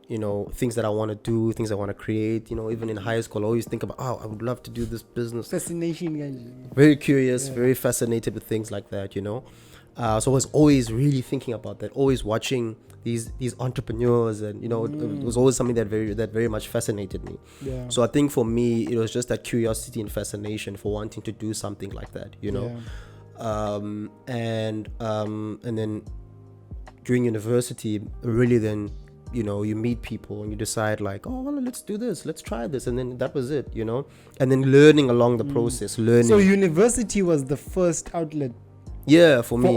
you know, things that I want to do, things I want to create. You know, even in high school, I always think about, I would love to do this business. Fascination, guys. Very curious, very fascinated with things like that, you know. So I was always really thinking about that, always watching these entrepreneurs, and you know, it was always something that very much fascinated me. Yeah. So I think for me, it was just that curiosity and fascination for wanting to do something like that, you know. And then during university, really then, you know, you meet people and you decide like, oh, well, let's do this, let's try this, and then that was it, you know. And then learning along the process, learning. So university was the first outlet. Yeah, for me.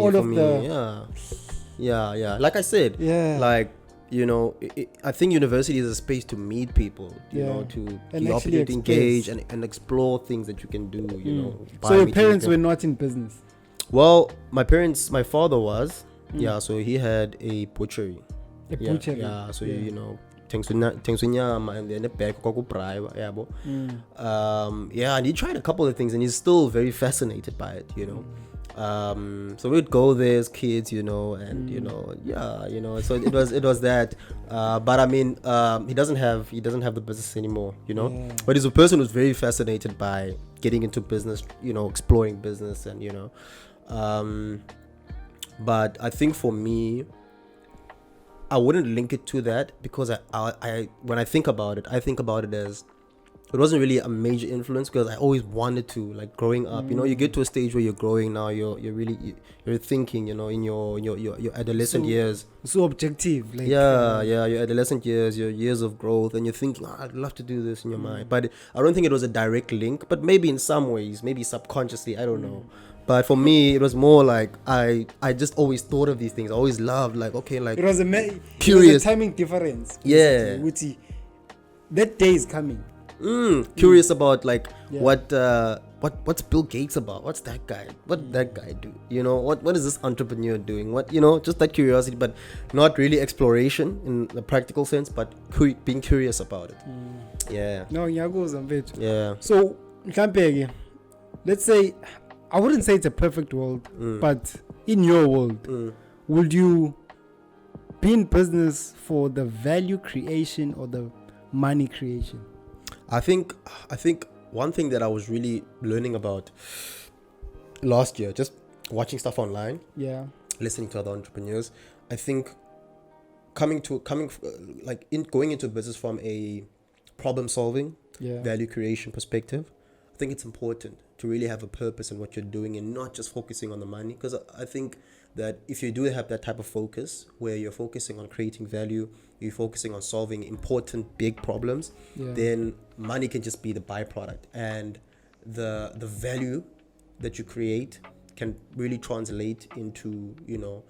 Yeah. Like I said, like, you know, I think university is a space to meet people, you know, to the opportunity to engage and explore things that you can do, you know. So your parents were not in business? Well, my father was, so he had a butchery. Yeah, so you know, things with nyama and then the back and he tried a couple of things and he's still very fascinated by it, you know. So we'd go there as kids, you know, and you know, you know, so it was that. But I mean, he doesn't have the business anymore, you know. But he's a person who's very fascinated by getting into business, you know, exploring business, and you know. But I think for me, I wouldn't link it to that, because I when I think about it as it wasn't really a major influence, because I always wanted to, like, growing up, you know, you get to a stage where you're growing now, you're thinking, you know, in your adolescent years. So objective, like your adolescent years, your years of growth, and you're thinking, I'd love to do this in your mind. But I don't think it was a direct link, but maybe in some ways, maybe subconsciously, I don't know. But for me, it was more like I just always thought of these things. I always loved, like, okay, like, it was a curious. It was a timing difference. Yeah. That day is coming. Curious about, like, what's Bill Gates about? What's that guy? What did that guy do? You know, what is this entrepreneur doing? What, you know, just that curiosity, but not really exploration in the practical sense, but being curious about it. Yeah. No, yeah. So, let's say, I wouldn't say it's a perfect world, but in your world, would you be in business for the value creation or the money creation? I think one thing that I was really learning about last year, just watching stuff online, listening to other entrepreneurs, I think going into business from a problem solving, value creation perspective, I think it's important to really have a purpose in what you're doing and not just focusing on the money. Because I think that if you do have that type of focus where you're focusing on creating value, you're focusing on solving important big problems, then money can just be the byproduct, and the value that you create can really translate into, you know,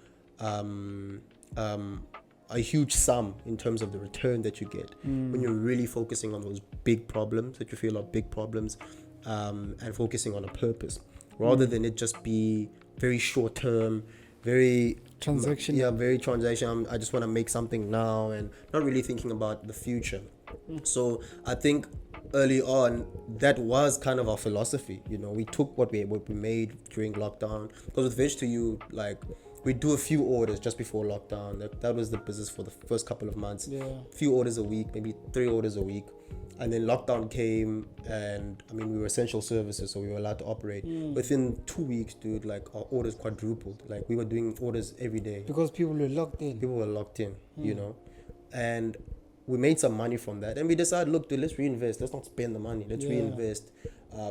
a huge sum in terms of the return that you get when you're really focusing on those big problems that you feel are big problems. And focusing on a purpose rather than it just be very short term, very transactional. Very transactional. I just want to make something now and not really thinking about the future. So I think early on that was kind of our philosophy. You know, we took what we made during lockdown, because with Veg2U, like, we do a few orders just before lockdown. That was the business for the first couple of months. Few orders a week, maybe 3 orders a week. And then lockdown came, and I mean, we were essential services, so we were allowed to operate. Within 2 weeks, dude, like our orders quadrupled. Like we were doing orders every day. Because people were locked in. You know, and we made some money from that. And we decided, look, dude, let's reinvest. Let's not spend the money. Let's reinvest.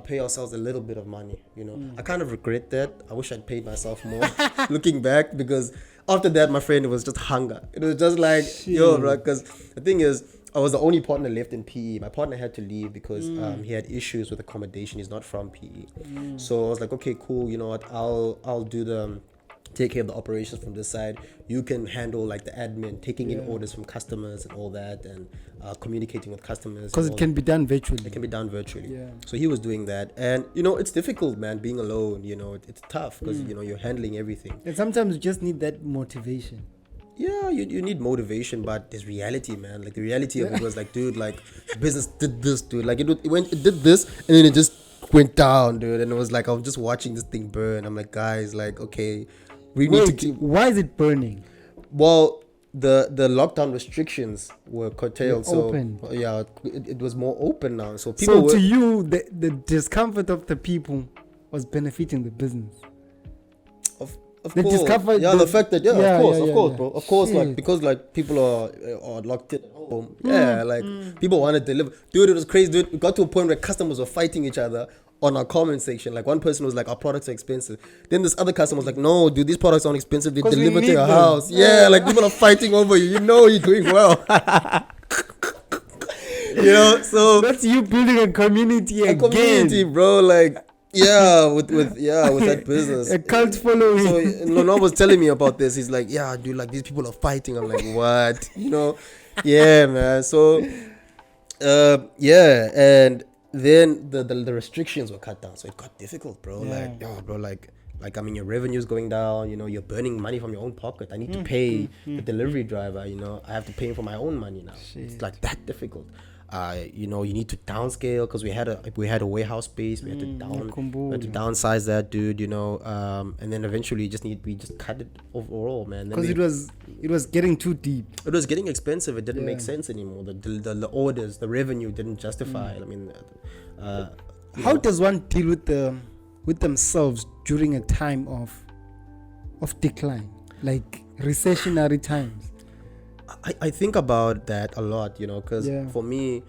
Pay ourselves a little bit of money, you know. I kind of regret that. I wish I'd paid myself more looking back, because after that, my friend, it was just hunger. It was just like, yo, bro, because the thing is, I was the only partner left in PE. My partner had to leave because he had issues with accommodation. He's not from PE. So I was like, okay, cool. You know what? I'll do take care of the operations from this side. You can handle like the admin, taking in orders from customers and all that, and communicating with customers. Because it can be done virtually. It can be done virtually. Yeah. So he was doing that, and you know, it's difficult, man. Being alone, you know, it's tough because you know, you're handling everything. And sometimes you just need that motivation. Yeah, you need motivation, but there's reality, man. Like the reality of it was like, dude, like business did this, dude. Like it did this, and then it just went down, dude. And it was like I was just watching this thing burn. I'm like, guys, like, okay, we need to keep. Why is it burning? Well, the lockdown restrictions were curtailed, so open. Yeah, it was more open now. So people. So to you, the discomfort of the people was benefiting the business. Of the course, discomfort, yeah, the fact that of course, bro, of course, Shit. like because like people are locked in at home, like people want to deliver. Dude, it was crazy, dude. We got to a point where customers were fighting each other on our comment section. Like one person was like, our products are expensive. Then this other customer was like, no, dude, these products aren't expensive. They deliver to your house. Yeah, like people are fighting over you. You know you're doing well. You know, so that's you building a community again. Community, bro. Like. Yeah, with that business. A cult following. So Nono was telling me about this. He's like, yeah, dude, like these people are fighting. I'm like, what? You know? Yeah, man. So, and then the restrictions were cut down, so it got difficult, bro. Like I mean, your revenue's going down. You know, you're burning money from your own pocket. I need to pay the delivery driver. You know, I have to pay him for my own money now. Shit. It's like that difficult. You know, you need to downscale because we had a warehouse space. We had to downsize that, dude. You know, and then eventually we just cut it overall, man. Because it was getting too deep. It was getting expensive. It didn't make sense anymore. The orders, the revenue didn't justify it. I mean, how does one deal with themselves during a time of decline, like recessionary times? I think about that a lot, you know, because for me,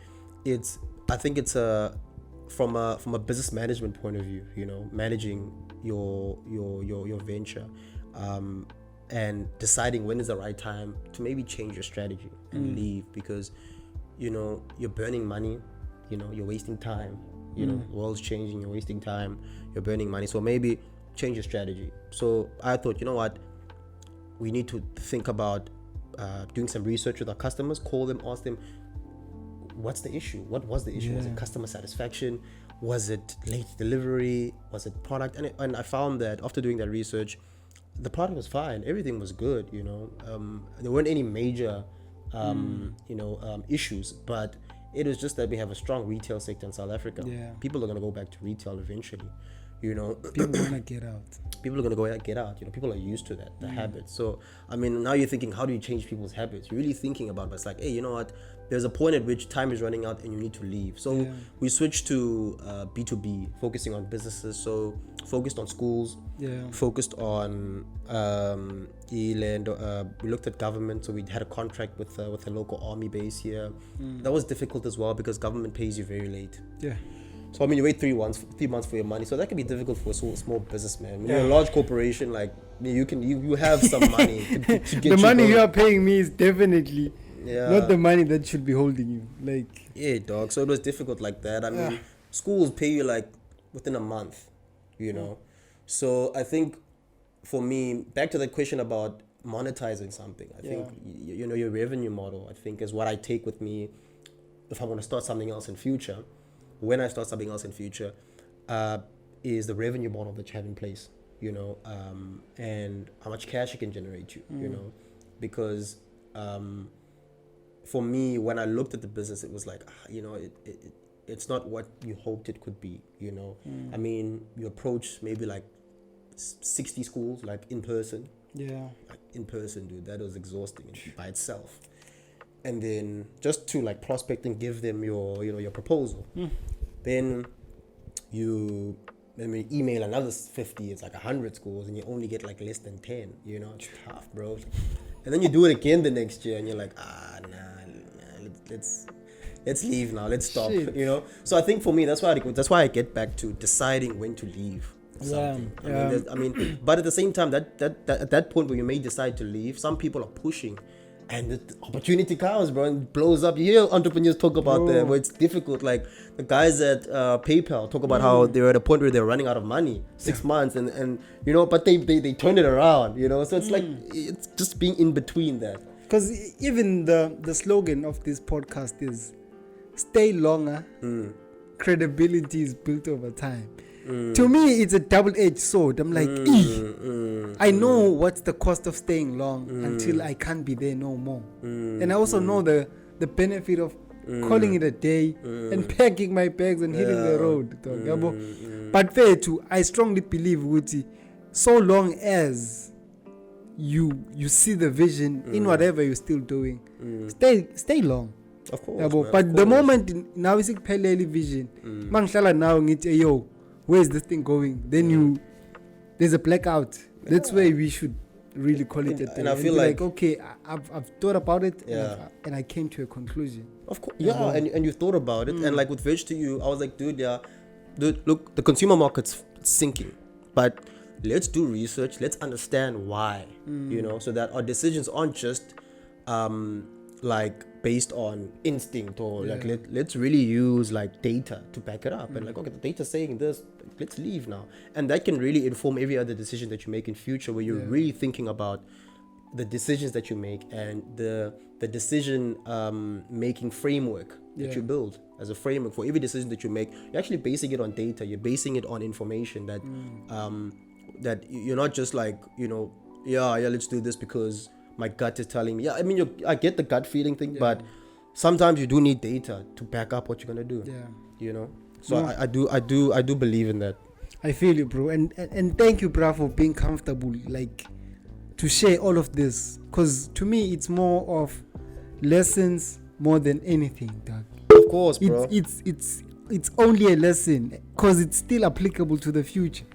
I think it's from a business management point of view, you know, managing your venture, and deciding when is the right time to maybe change your strategy and leave, because, you know, you're burning money, you know, you're wasting time, you know, the world's changing, you're wasting time, you're burning money, so maybe change your strategy. So I thought, you know what, we need to think about doing some research with our customers, call them, ask them, what's the issue? What was the issue? Was it customer satisfaction? Was it late delivery? Was it product? And I found that after doing that research, the product was fine. Everything was good, you know. There weren't any major, issues, but it was just that we have a strong retail sector in South Africa. Yeah. People are going to go back to retail eventually. You know, people want to get out. People are going to go and get out. You know, people are used to that, the habits. So, I mean, now you're thinking, how do you change people's habits? You're really thinking about it. It's like, hey, you know what? There's a point at which time is running out and you need to leave. So we switched to B2B, focusing on businesses. So focused on schools, focused on e-land. We looked at government. So we had a contract with a local army base here. That was difficult as well because government pays you very late. Yeah. So I mean, you wait 3 months for your money. So that can be difficult for a small businessman. When you're a large corporation, like you have some money to get the money you are paying me is definitely not the money that should be holding you. Like dog. So it was difficult like that. I mean, schools pay you like within a month, you know. So I think for me, back to the question about monetizing something. I think you know, your revenue model, I think, is what I take with me if I want to start something else in future. When I start something else in future, is the revenue model that you have in place, you know, and how much cash it can generate you, you know, because for me, when I looked at the business, it was like, you know, it's not what you hoped it could be, you know. I mean, you approach maybe like 60 schools, like in person. Yeah. Like in person, dude, that was exhausting by itself. and then just to like prospect and give them your your proposal. Then you email another 50. It's like 100 schools, and you only get like less than 10. It's tough, bro. And then you do it again the next year, and you're like, let's leave now. Let's stop. Shit. So I think for me, that's why I get back to deciding when to leave something. But at the same time, that at that point where you may decide to leave, some people are pushing, and the opportunity comes, bro, and blows up. You hear entrepreneurs talk about that, where it's difficult. Like the guys at PayPal talk about how they were at a point where they're running out of money, 6 months, and but they turned it around. So it's like it's just being in between that. Because even the slogan of this podcast is "Stay longer, credibility is built over time." To me, it's a double-edged sword. I'm like, I know what's the cost of staying long until I can't be there no more. And I also know the benefit of calling it a day and packing my bags and hitting the road. But fair too, I strongly believe, Wuti, so long as you see the vision in whatever you're still doing, stay long. Of course. But the moment now is a vision, now yo, where's this thing going? Then there's a blackout. That's where we should really call it a day. And I feel like okay, I've thought about it, and I came to a conclusion. Of course, and you thought about it, and like with Veg to You, I was like, dude, look, the consumer market's sinking, but let's do research. Let's understand why, so that our decisions aren't just like based on instinct or like let's really use like data to back it up and like, okay, the data's saying this, let's leave now. And that can really inform every other decision that you make in future, where you're really thinking about the decisions that you make and the decision making framework that you build as a framework for every decision that you make. You're actually basing it on data. You're basing it on information that that you're not just like, let's do this because my gut is telling me. I get the gut feeling thing, but sometimes you do need data to back up what you're gonna do. So I do believe in that. I feel you, bro, and thank you, bro, for being comfortable like to share all of this, because to me it's more of lessons more than anything, dog. Of course, bro. It's only a lesson because it's still applicable to the future.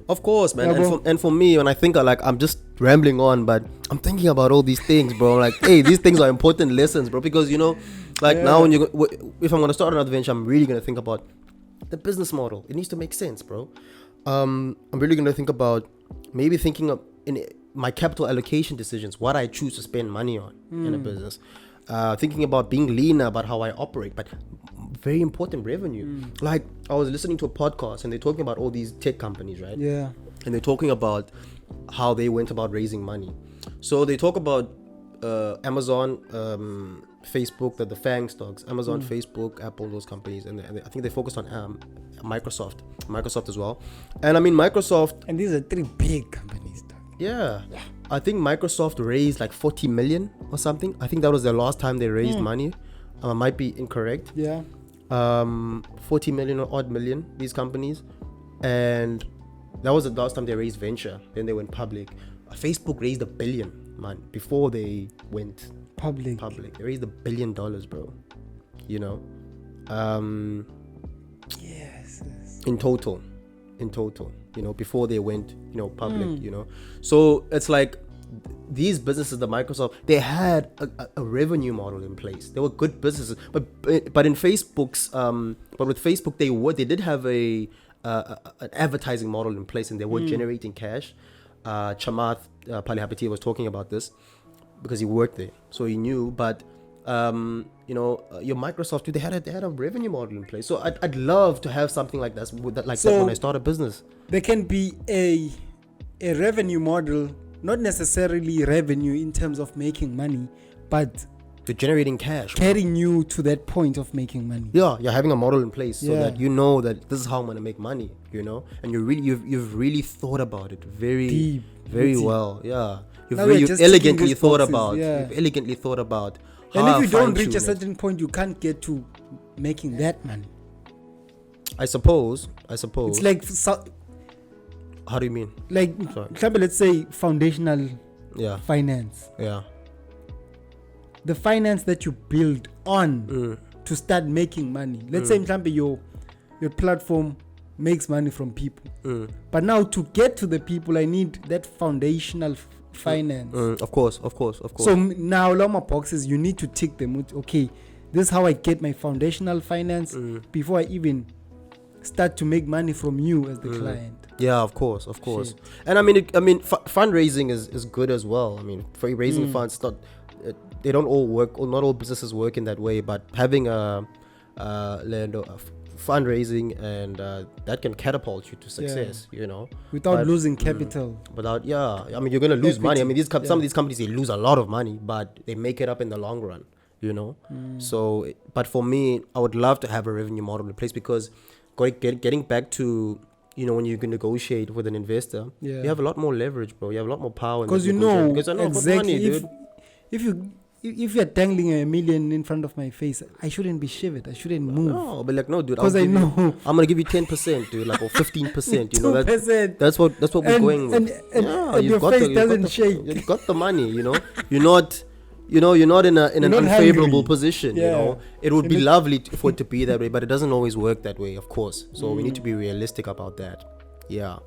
Of course, man. And for me, when I think I'm just rambling on, but I'm thinking about all these things, bro. Like, hey, these things are important lessons, bro. Because now when if I'm gonna start another venture, I'm really gonna think about the business model. It needs to make sense, bro. I'm really gonna think about maybe thinking of in my capital allocation decisions, what I choose to spend money on in a business. Thinking about being leaner about how I operate, but very important revenue. Like I was listening to a podcast and they're talking about all these tech companies, right? Yeah. And they're talking about how they went about raising money. So they talk about Amazon, Facebook, the FANG stocks, Amazon, Facebook, Apple, those companies, and I think they focused on Microsoft as well. And I mean Microsoft, and these are three big companies. Yeah. I think Microsoft raised like 40 million or something. I think that was the last time they raised money. I might be incorrect. Yeah. 40 million or odd million, these companies. And that was the last time they raised venture. Then they went public. Facebook raised $1 billion, man, before they went public. They raised $1 billion, bro. Yes. In total, before they went, public, So it's like these businesses, the Microsoft, they had a revenue model in place. They were good businesses, but in Facebook's, but with Facebook, they did have an advertising model in place, and they were generating cash. Chamath Palihapitiya was talking about this because he worked there, so he knew. But your Microsoft, they had a revenue model in place. So I'd love to have something like that, that when I start a business. There can be a revenue model, not necessarily revenue in terms of making money, but to generating cash, carrying you to that point of making money. Yeah, you're having a model in place so that you know that this is how I'm gonna make money, and you've really thought about it very well. Yeah, you've elegantly thought about. You've elegantly thought about. And if you don't reach a certain point, you can't get to making that money. I suppose. It's like. How do you mean? Like, let's say foundational finance. Yeah. the finance that you build on to start making money. Let's say your platform makes money from people, but now to get to the people, I need that foundational finance. Of course. So now Loma boxes, you need to tick them. Okay, this is how I get my foundational finance before I even start to make money from you as the client. Yeah, of course. Shit. And I mean, fundraising is good as well. I mean, for raising funds, they don't all work, or not all businesses work in that way. But having a fundraising and that can catapult you to success, without losing capital. I mean, you're gonna lose money. I mean, some of these companies, they lose a lot of money, but they make it up in the long run. So, but for me, I would love to have a revenue model in place, because getting back to when you can negotiate with an investor, you have a lot more leverage, bro. You have a lot more power. Because I know exactly if you're dangling $1 million in front of my face, I shouldn't be shivered. I shouldn't move. No, but no, dude. Because I know I'm gonna give you 10%, dude, or 15%. 2%. That's what we're going with. And your face doesn't shake. You've got the money. You're not. You're not in an unfavorable position. It would be lovely for it to be that way, but it doesn't always work that way, of course. So we need to be realistic about that. Yeah.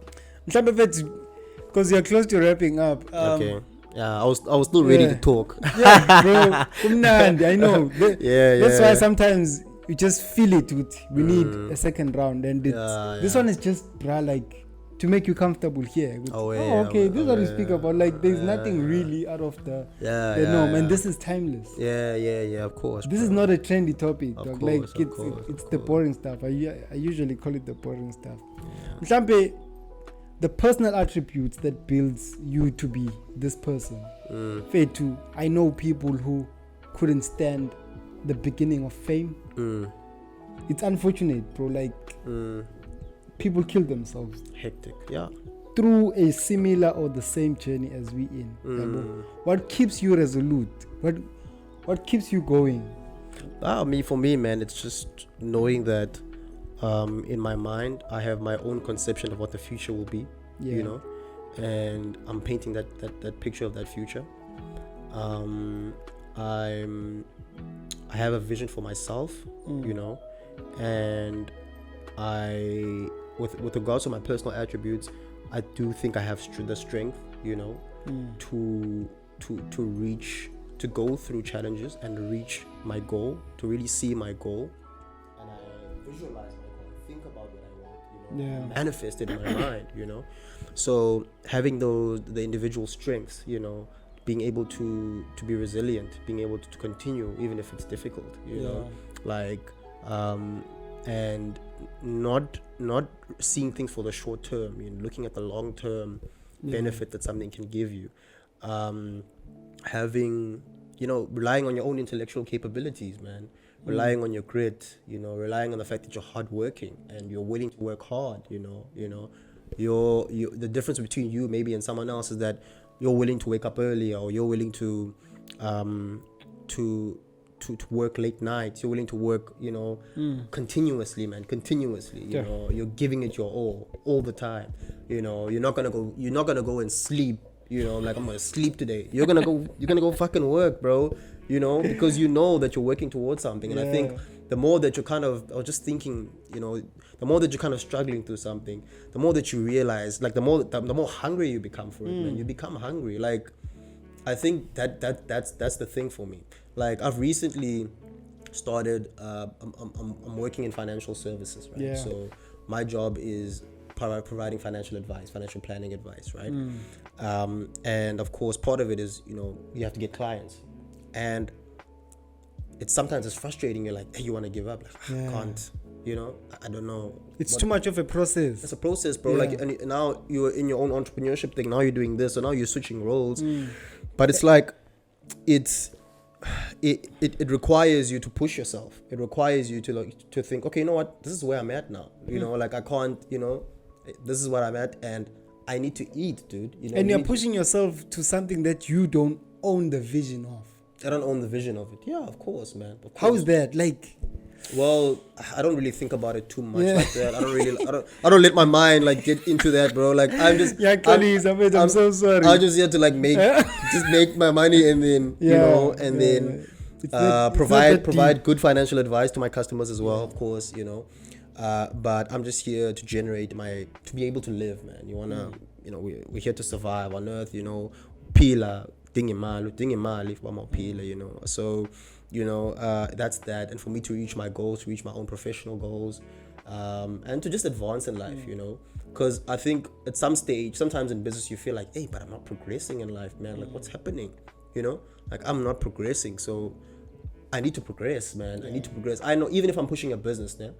Because you're close to wrapping up. Okay. Yeah, I was still ready to talk. Yeah, bro. I know. That's why yeah. sometimes you just feel it. We need a second round, and this one is just to make you comfortable here. Okay, this is what we speak about. There's nothing really out of the norm, and this is timeless. Yeah, of course. This is not a trendy topic, dog. Course, it's the boring stuff. I usually call it the boring stuff. Mhlampe, the personal attributes that builds you to be this person. I know people who couldn't stand the beginning of fame. It's unfortunate, bro. People kill themselves. Hectic, yeah. Through a similar or the same journey as we in. What keeps you resolute? What keeps you going? For me, man, it's just knowing that in my mind, I have my own conception of what the future will be, and I'm painting that picture of that future. I have a vision for myself, and with regards to my personal attributes, I do think I have the strength, to go through challenges and reach my goal, to really see my goal, and I visualize my goal, think about what I want, manifest it in my mind, So having the individual strengths, being able to be resilient, being able to continue even if it's difficult, and not seeing things for the short term, looking at the long term benefit that something can give you, having relying on your own intellectual capabilities, man, relying on your grit, relying on the fact that you're hardworking and you're willing to work hard, the difference between you maybe and someone else is that you're willing to wake up earlier, or you're willing to work late nights, you're willing to work continuously, man, you're giving it your all the time. You're not gonna go and sleep, I'm gonna sleep today. You're gonna go fucking work, bro, because that you're working towards something. And I think the more that you're I was just thinking, the more that you're kind of struggling through something, the more that you realize, the more hungry you become for it, man. You become hungry. I think that's the thing for me. I've recently started, I'm working in financial services, right? Yeah. So my job is providing financial advice, financial planning advice, right? And of course, part of it is, you have to get clients. And sometimes it's frustrating. You're like, hey, you want to give up? I can't, I don't know. It's too much of a process. It's a process, bro. And now you're in your own entrepreneurship thing. Now you're doing this. So now you're switching roles. But it's it requires you to push yourself. It requires you to think, okay, you know what? This is where I'm at now. I can't, this is what I'm at, and I need to eat, dude. And you're pushing yourself to something that you don't own the vision of. I don't own the vision of it. Yeah, of course, man. Of course. How is that? Well, I don't really think about it too much like that. I don't let my mind like get into that, bro. Like I'm just I'm so sorry. I'm just here to like make my money and then provide good financial advice to my customers as well, of course, but I'm just here to to be able to live, man. We're here to survive on earth, pila dingemali pila, so that's that. And for me to reach my goals, to reach my own professional goals, and to just advance in life, because I think at some stage, sometimes in business, you feel like, hey, but I'm not progressing in life, man. Like, what's happening? Like I'm not progressing, so I need to progress, man. I need to progress. I know, even if I'm pushing a business now,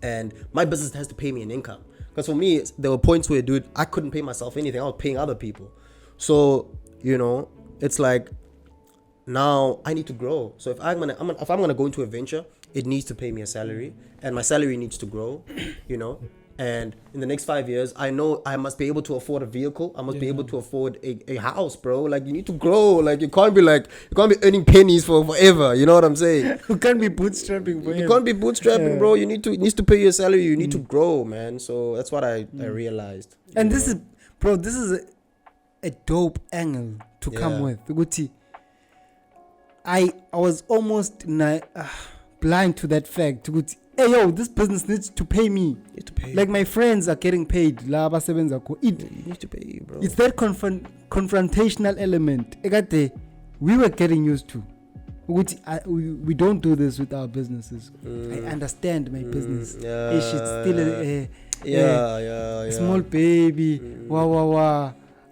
and my business has to pay me an income, because for me, there were points where, dude, I couldn't pay myself anything. I was paying other people. So it's like, now I need to grow. So if I'm gonna go into a venture, it needs to pay me a salary, and my salary needs to grow, And in the next 5 years, I know I must be able to afford a vehicle. I must be able to afford a house, bro. Like, you need to grow. Like, you can't be earning pennies for forever. You know what I'm saying? You can't be bootstrapping forever. You can't be bootstrapping, bro. It needs to pay your salary. You need to grow, man. So that's what I realized. And this is a dope angle to come with. I was almost blind to that fact. Hey, yo, this business needs to pay me. Like, my friends are getting paid. You need to pay, bro. It's that confrontational element. We were getting used to. We don't do this with our businesses. I understand my business. It's still a small baby.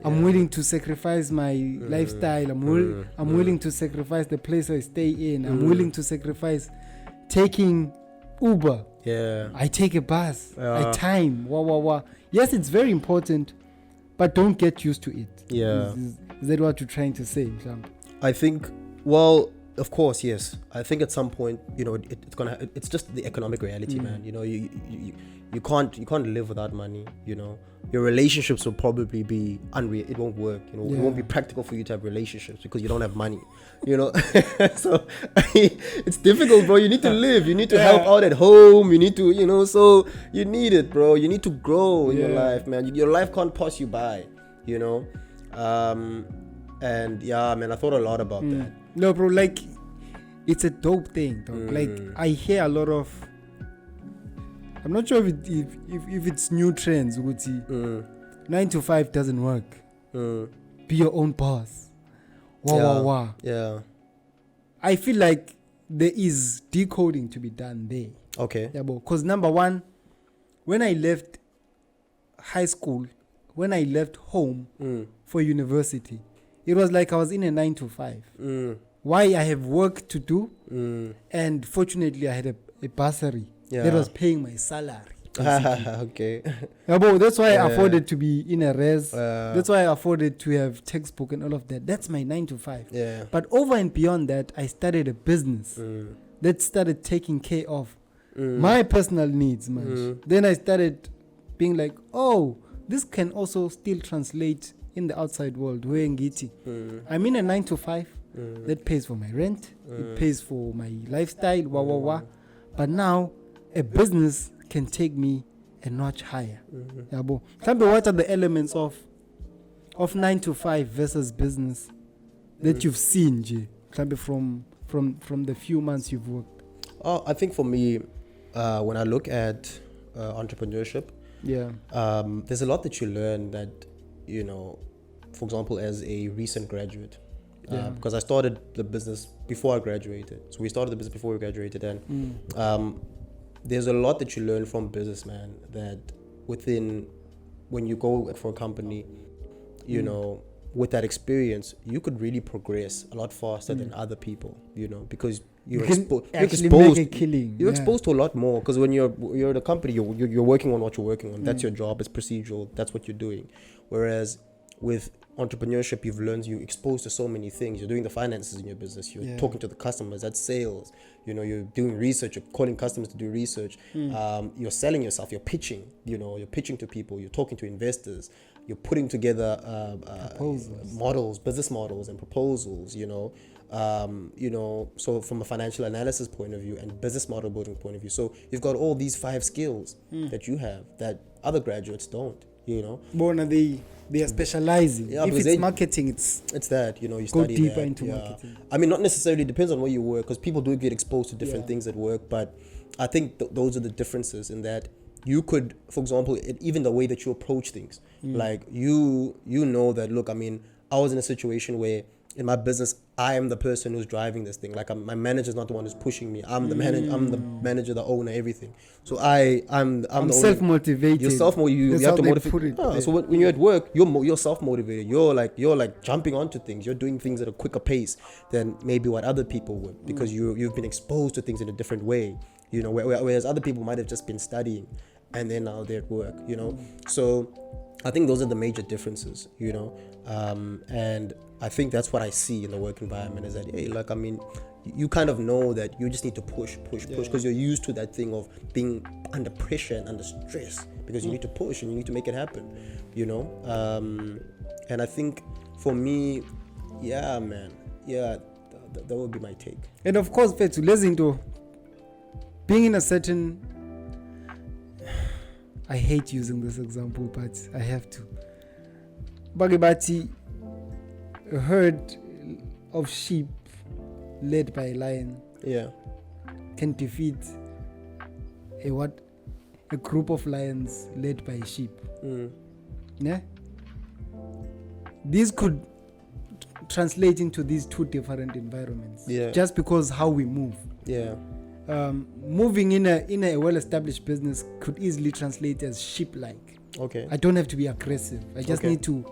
I'm willing to sacrifice my lifestyle. I'm willing to sacrifice the place I stay in. I'm willing to sacrifice taking Uber. I take a bus. I time. Yes, it's very important, but don't get used to it. Is that what you're trying to say, Sam? I think, well, of course, yes. I think at some point, it's just the economic reality, man. You can't live without money. Your relationships will probably be unreal. It won't work. It won't be practical for you to have relationships because you don't have money. So it's difficult, bro. You need to live. You need to help out at home. You need to, so you need it, bro. You need to grow in your life, man. Your life can't pass you by. And yeah, man, I thought a lot about that. No, bro, like, it's a dope thing, dog. Like, I hear a lot of, I'm not sure if it's new trends. 9 to 5 doesn't work. Be your own boss. Yeah. I feel like there is decoding to be done there. Okay. Yeah, because number one, when I left high school, when I left home for university, it was like I was in a 9 to 5. Why? I have work to do, and fortunately, I had a bursary that was paying my salary. Okay. That's why I afforded to be in a res. That's why I afforded to have textbook and all of that. That's my 9 to 5. Yeah. But over and beyond that, I started a business that started taking care of my personal needs, man. Then I started being like, oh, this can also still translate in the outside world. I'm in a 9 to 5 that pays for my rent, it pays for my lifestyle, but now a business can take me a notch higher. What are the elements of 9 to 5 versus business that you've seen, from the few months you've worked? I think for me, when I look at entrepreneurship, there's a lot that you learn that, for example, as a recent graduate, because I started the business before I graduated. So we started the business before we graduated, and there's a lot that you learn from business, man, that when you go for a company, with that experience, you could really progress a lot faster than other people, because you're exposed to a lot more. Because when you're at a company, you're working on what you're working on. That's your job. It's procedural. That's what you're doing. Whereas with entrepreneurship, you're exposed to so many things. You're doing the finances in your business. You're talking to the customers. That's sales. You're doing research. You're calling customers to do research. You're selling yourself. You're pitching. You're pitching to people. You're talking to investors. You're putting together models, business models, and proposals. So from a financial analysis point of view and business model building point of view. So you've got all these 5 skills that you have that other graduates don't, Bona, they are specializing. If it's marketing, it's that, you go study deeper that. into marketing. I mean, not necessarily, depends on where you work, because people do get exposed to different things at work, but I think those are the differences in that you could, for example, even the way that you approach things, like you know that, look, I mean, I was in a situation where in my business, I am the person who's driving this thing. Like my manager's not the one who's pushing me. I'm the manager, the owner, everything. So I'm self-motivated. You're you have to motivate. So when you're at work, you're self-motivated. You're like jumping onto things. You're doing things at a quicker pace than maybe what other people would, because you've been exposed to things in a different way. Whereas other people might have just been studying, and then now they're at work. So I think those are the major differences. And I think that's what I see in the work environment, is that, hey, like, I mean, you kind of know that you just need to push, because you're used to that thing of being under pressure and under stress, because you need to push and you need to make it happen, and I think for me, that would be my take. And of course, Fethu, being in a certain, I hate using this example, but I have to. Bagibati, a herd of sheep led by a lion can defeat a group of lions led by a sheep. Yeah? These could translate into these 2 different environments, just because how we move. Moving in a well-established business could easily translate as sheep-like. I don't have to be aggressive. I just need to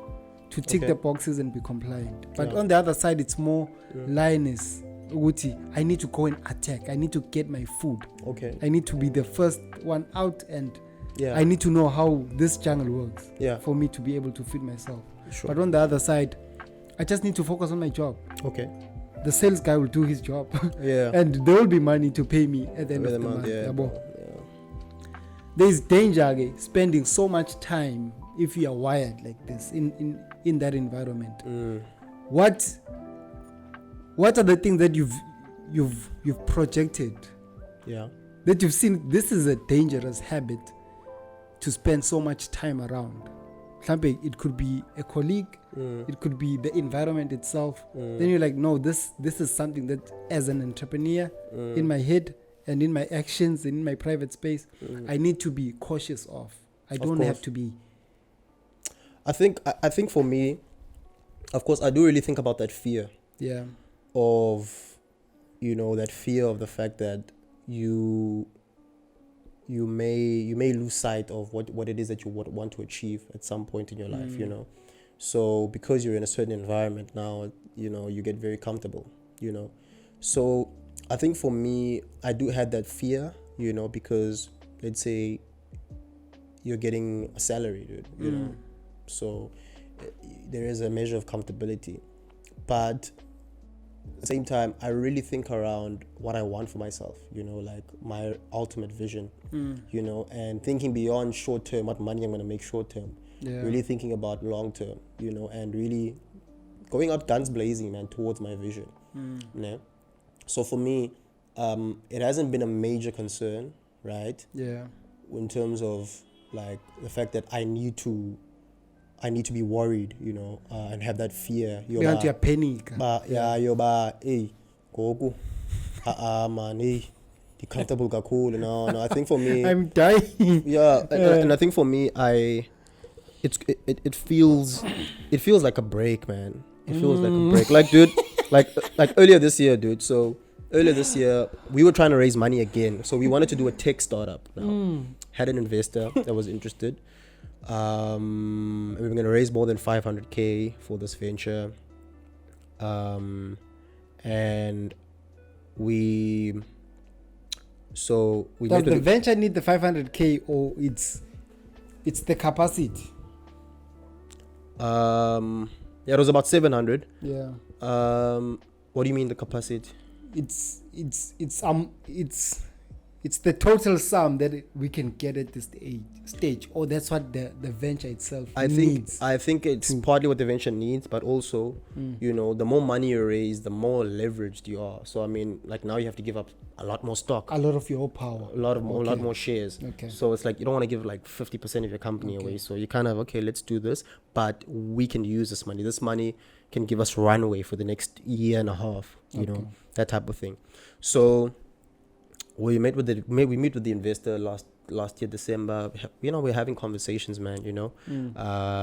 tick the boxes and be compliant. But on the other side, it's more lioness. I need to go and attack. I need to get my food. I need to be the first one out, and I need to know how this jungle works for me to be able to feed myself. But on the other side, I just need to focus on my job. The sales guy will do his job. And there will be money to pay me at the end of the month. There's danger spending so much time if you are wired like this in that environment. What are the things that you've projected that you've seen? This is a dangerous habit to spend so much time around. It could be a colleague, it could be the environment itself. Then you're like, no, this is something that, as an entrepreneur, in my head and in my actions and in my private space, I need to be cautious of. I don't have to be. I think for me, of course, I do really think about that fear. Of, that fear of the fact that you may lose sight of what it is that you want to achieve at some point in your life. So because you're in a certain environment now, you get very comfortable. So I think for me, I do have that fear, because let's say you're getting a salary, dude, so there is a measure of comfortability, but at the same time, I really think around what I want for myself, like my ultimate vision, and thinking beyond short term, what money I'm going to make short term, really thinking about long term, and really going out guns blazing, man, towards my vision. So for me, it hasn't been a major concern, right? In terms of like the fact that I need to be worried, and have that fear. You want to panic. Man, comfortable cool. No, I think for me, I'm dying. And I think for me, it feels like a break, man. It feels like a break. Like, dude, like earlier this year, dude. So earlier this year, we were trying to raise money again. So we wanted to do a tech startup now. Had an investor that was interested. We were going to raise more than 500k for this venture. And does the venture need the 500k, or it's the capacity? It was about 700. What do you mean the capacity? It's it's the total sum that we can get at this stage, or that's what the venture itself needs. I think it's partly what the venture needs, but also, you know, the more money you raise, the more leveraged you are. So I mean, like now you have to give up a lot more stock, a lot of your power, a lot more shares. Okay. So it's like you don't want to give like 50% of your company away. So you kind of, okay, let's do this, but we can use this money. This money can give us runway for the next year and a half. You know, that type of thing. So we meet with the investor last year December. You know, we're having conversations, man. You know,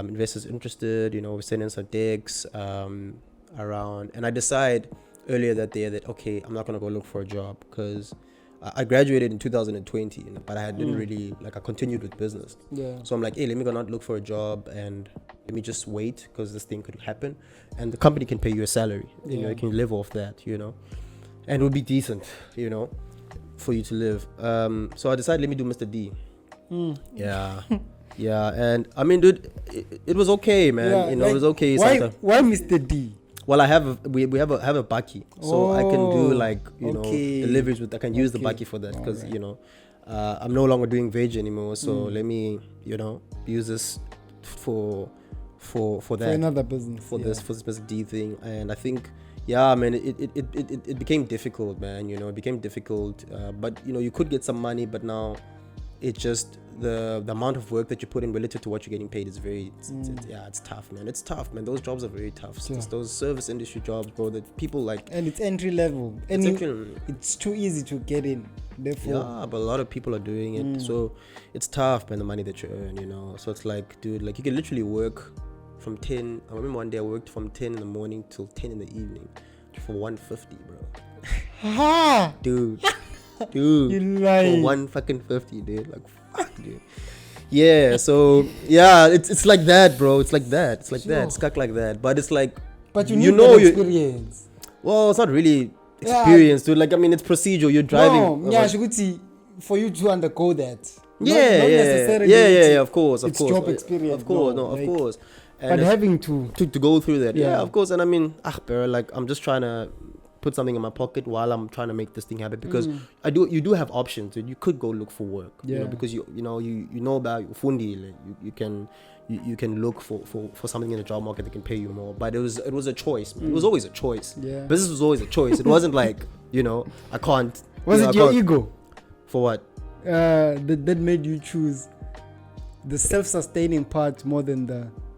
investors interested. You know, we're sending some decks around, and I decide earlier that day that okay, I'm not gonna go look for a job because I graduated in 2020, but I didn't really I continued with business. Yeah. So I'm like, hey, let me go not look for a job and let me just wait because this thing could happen, and the company can pay you a salary. You know, you can live off that. You know, and it would be decent. You know, for you to live. So I decided, let me do Mr. D. Yeah. Yeah. And I mean, dude, it was okay, man. Yeah, you know, it was okay. Why Mr. D? Well, I have we have a bucky, so I can do know deliveries with. I can use the bucky for that because you know, I'm no longer doing veg anymore. So let me use this for that for another business for this Mr. D thing. And I think. Yeah, man, it became difficult, man. You know, it became difficult. But you know, you could get some money, but now it's just the amount of work that you put in relative to what you're getting paid is it's tough, man. It's tough, man. Those jobs are very tough. Sure. Those service industry jobs, bro, that people like. And it's entry level. And it's too easy to get in. Therefore, yeah, but a lot of people are doing it. So it's tough, man. The money that you earn, you know. So it's like, dude, like you can literally work. From 10, I remember one day I worked from 10 in the morning till 10 in the evening for 150, bro. Dude. You lying. For 150, dude. Like, fuck, dude. Yeah, so, yeah, it's like that, bro. It's like that. It's like that. It's stuck like that. But it's like, but you need that experience. Well, it's not really experience, dude. Like, I mean, it's procedure. You're driving. No, for you to undergo that. Not necessarily. Yeah, of course. It's job experience. Of course, of course. And but having to go through that, yeah, of course. And I mean, bro, like I'm just trying to put something in my pocket while I'm trying to make this thing happen because you do have options. You could go look for work, you know, because you know about fundi, you can look for something in the job market that can pay you more. But it was a choice, man. It was always a choice. Yeah, business was always a choice. It wasn't like I can't. Was it your ego? For what? That made you choose the self-sustaining part more than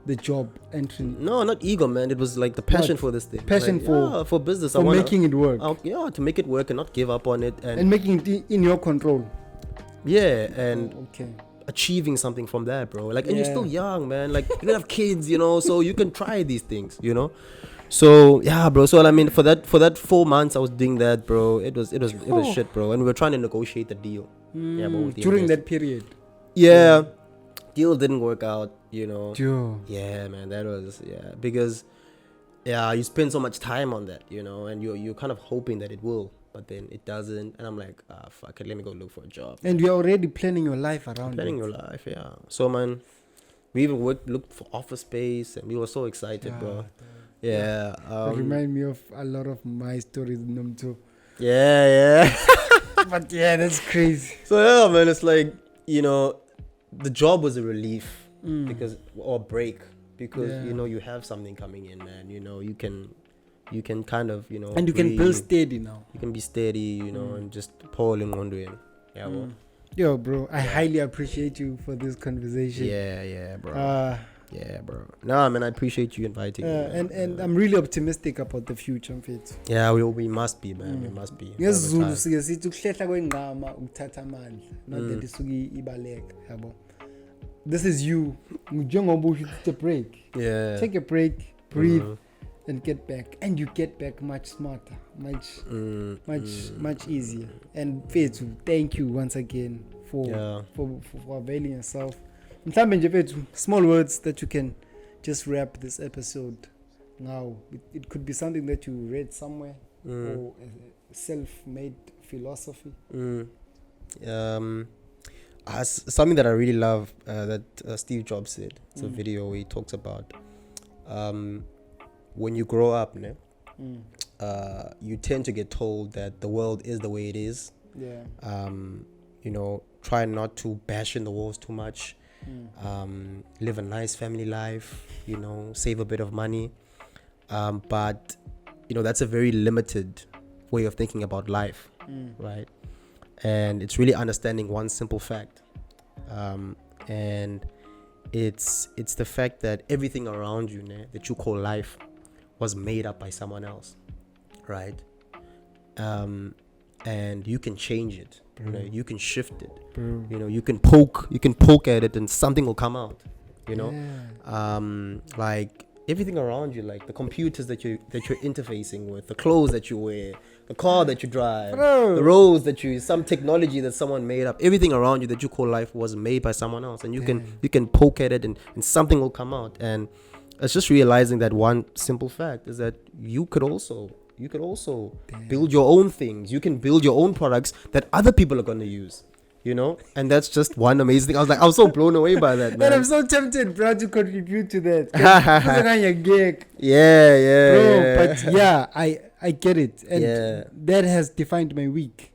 the job entry. No, not ego, man. It was like the passion for this thing. Passion for business. For making it work. To make it work and not give up on it. And making it in your control. Yeah, and achieving something from that, bro. Like, and you're still young, man. Like, you don't have kids, so you can try these things, So yeah, bro. So I mean, for that 4 months, I was doing that, bro. It was shit, bro. And we were trying to negotiate the deal. Yeah, but during that period. Yeah. Deal didn't work out, Sure. Yeah, man, that was because you spend so much time on that, and you're kind of hoping that it will, but then it doesn't, and I'm like, fuck it, let me go look for a job. And you're already planning your life around your life, yeah. So man, we even looked for office space, and we were so excited, bro. Yeah. It remind me of a lot of my stories in them too. Yeah. But yeah, that's crazy. So yeah, man, it's like the job was a relief or break because you have something coming in, man. You can kind of and you can build steady now. You can be steady, and just pour in one way. Yeah, well. Yo, bro, I highly appreciate you for this conversation. Yeah, bro. Yeah, bro. Nah, man, I appreciate you inviting me. And I'm really optimistic about the future, mfethu. Yeah, we must be, man. We must be. NgesiZulu sike sithi ukuhlehla kwengqama ukuthatha amandla. Not that isuke ibaleka, yabo. This is you. Njengoba usho a break. Yeah. Take a break, breathe, and get back. And you get back much smarter, much easier. And mfethu, thank you once again for availing yourself. Mhlambe nje mfethu, small words that you can just wrap this episode now. It could be something that you read somewhere or a self-made philosophy. Something that I really love that Steve Jobs said. It's a video where he talks about when you grow up, you tend to get told that the world is the way it is Try not to bash in the walls too much. Live a nice family life, save a bit of money. But that's a very limited way of thinking about life, right? And it's really understanding one simple fact. And it's the fact that everything around you that you call life was made up by someone else, right? And you can change it. You can shift it. You can poke at it and something will come out. Like everything around you, like the computers that you're interfacing with, the clothes that you wear, the car that you drive, the roads that you use, some technology that someone made up. Everything around you that you call life was made by someone else, and you can poke at it and something will come out. And it's just realizing that one simple fact is that you could also build your own things. You can build your own products that other people are going to use, and that's just one amazing thing. I was so blown away by that, man. And I'm so tempted, bro, to contribute to that. But yeah, I get it, and that has defined my week.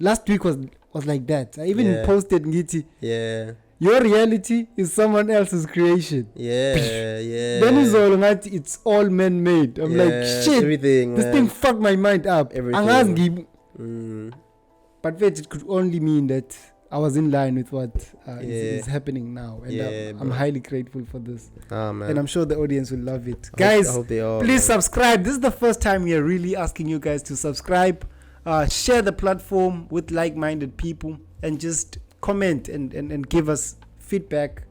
Last week was like that. I even posted Ngiti. Your reality is someone else's creation. Then it's all man-made. I'm like, shit, everything, this thing fucked my mind up. Everything. But wait, it could only mean that I was in line with what is happening now. And I'm highly grateful for this. And I'm sure the audience will love it. Guys, please subscribe. This is the first time we are really asking you guys to subscribe. Share the platform with like-minded people. And just comment and give us feedback,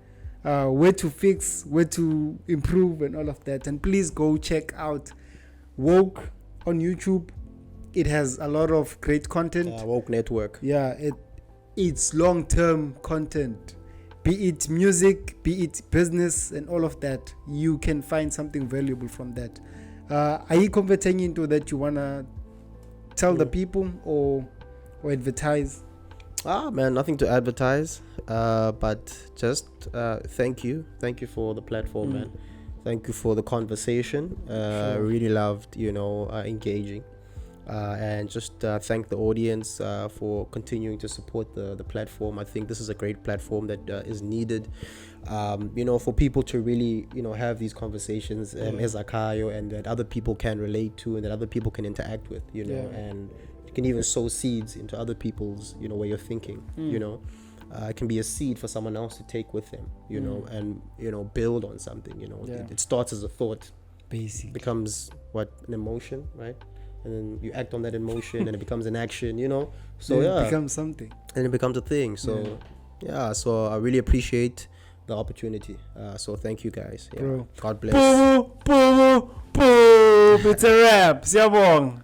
where to fix, where to improve, and all of that. And please go check out Woke on YouTube. It has a lot of great content. Woke Network. It's long-term content, be it music, be it business, and all of that. You can find something valuable from that. Are you converting into that? You wanna tell the people or advertise? Man, nothing to advertise, but just thank you for the platform, man. Thank you for the conversation. Really loved engaging, and just thank the audience for continuing to support the platform. I think this is a great platform that is needed, for people to really have these conversations as Akayo, and that other people can relate to and that other people can interact with, and can even sow seeds into other people's way of thinking. It can be a seed for someone else to take with them, and build on something. It starts as a thought, basically becomes an emotion, right? And then you act on that emotion and it becomes an action, so it becomes something and it becomes a thing. So so I really appreciate the opportunity, so thank you guys. Bro. God bless. It's a wrap. Siyabong.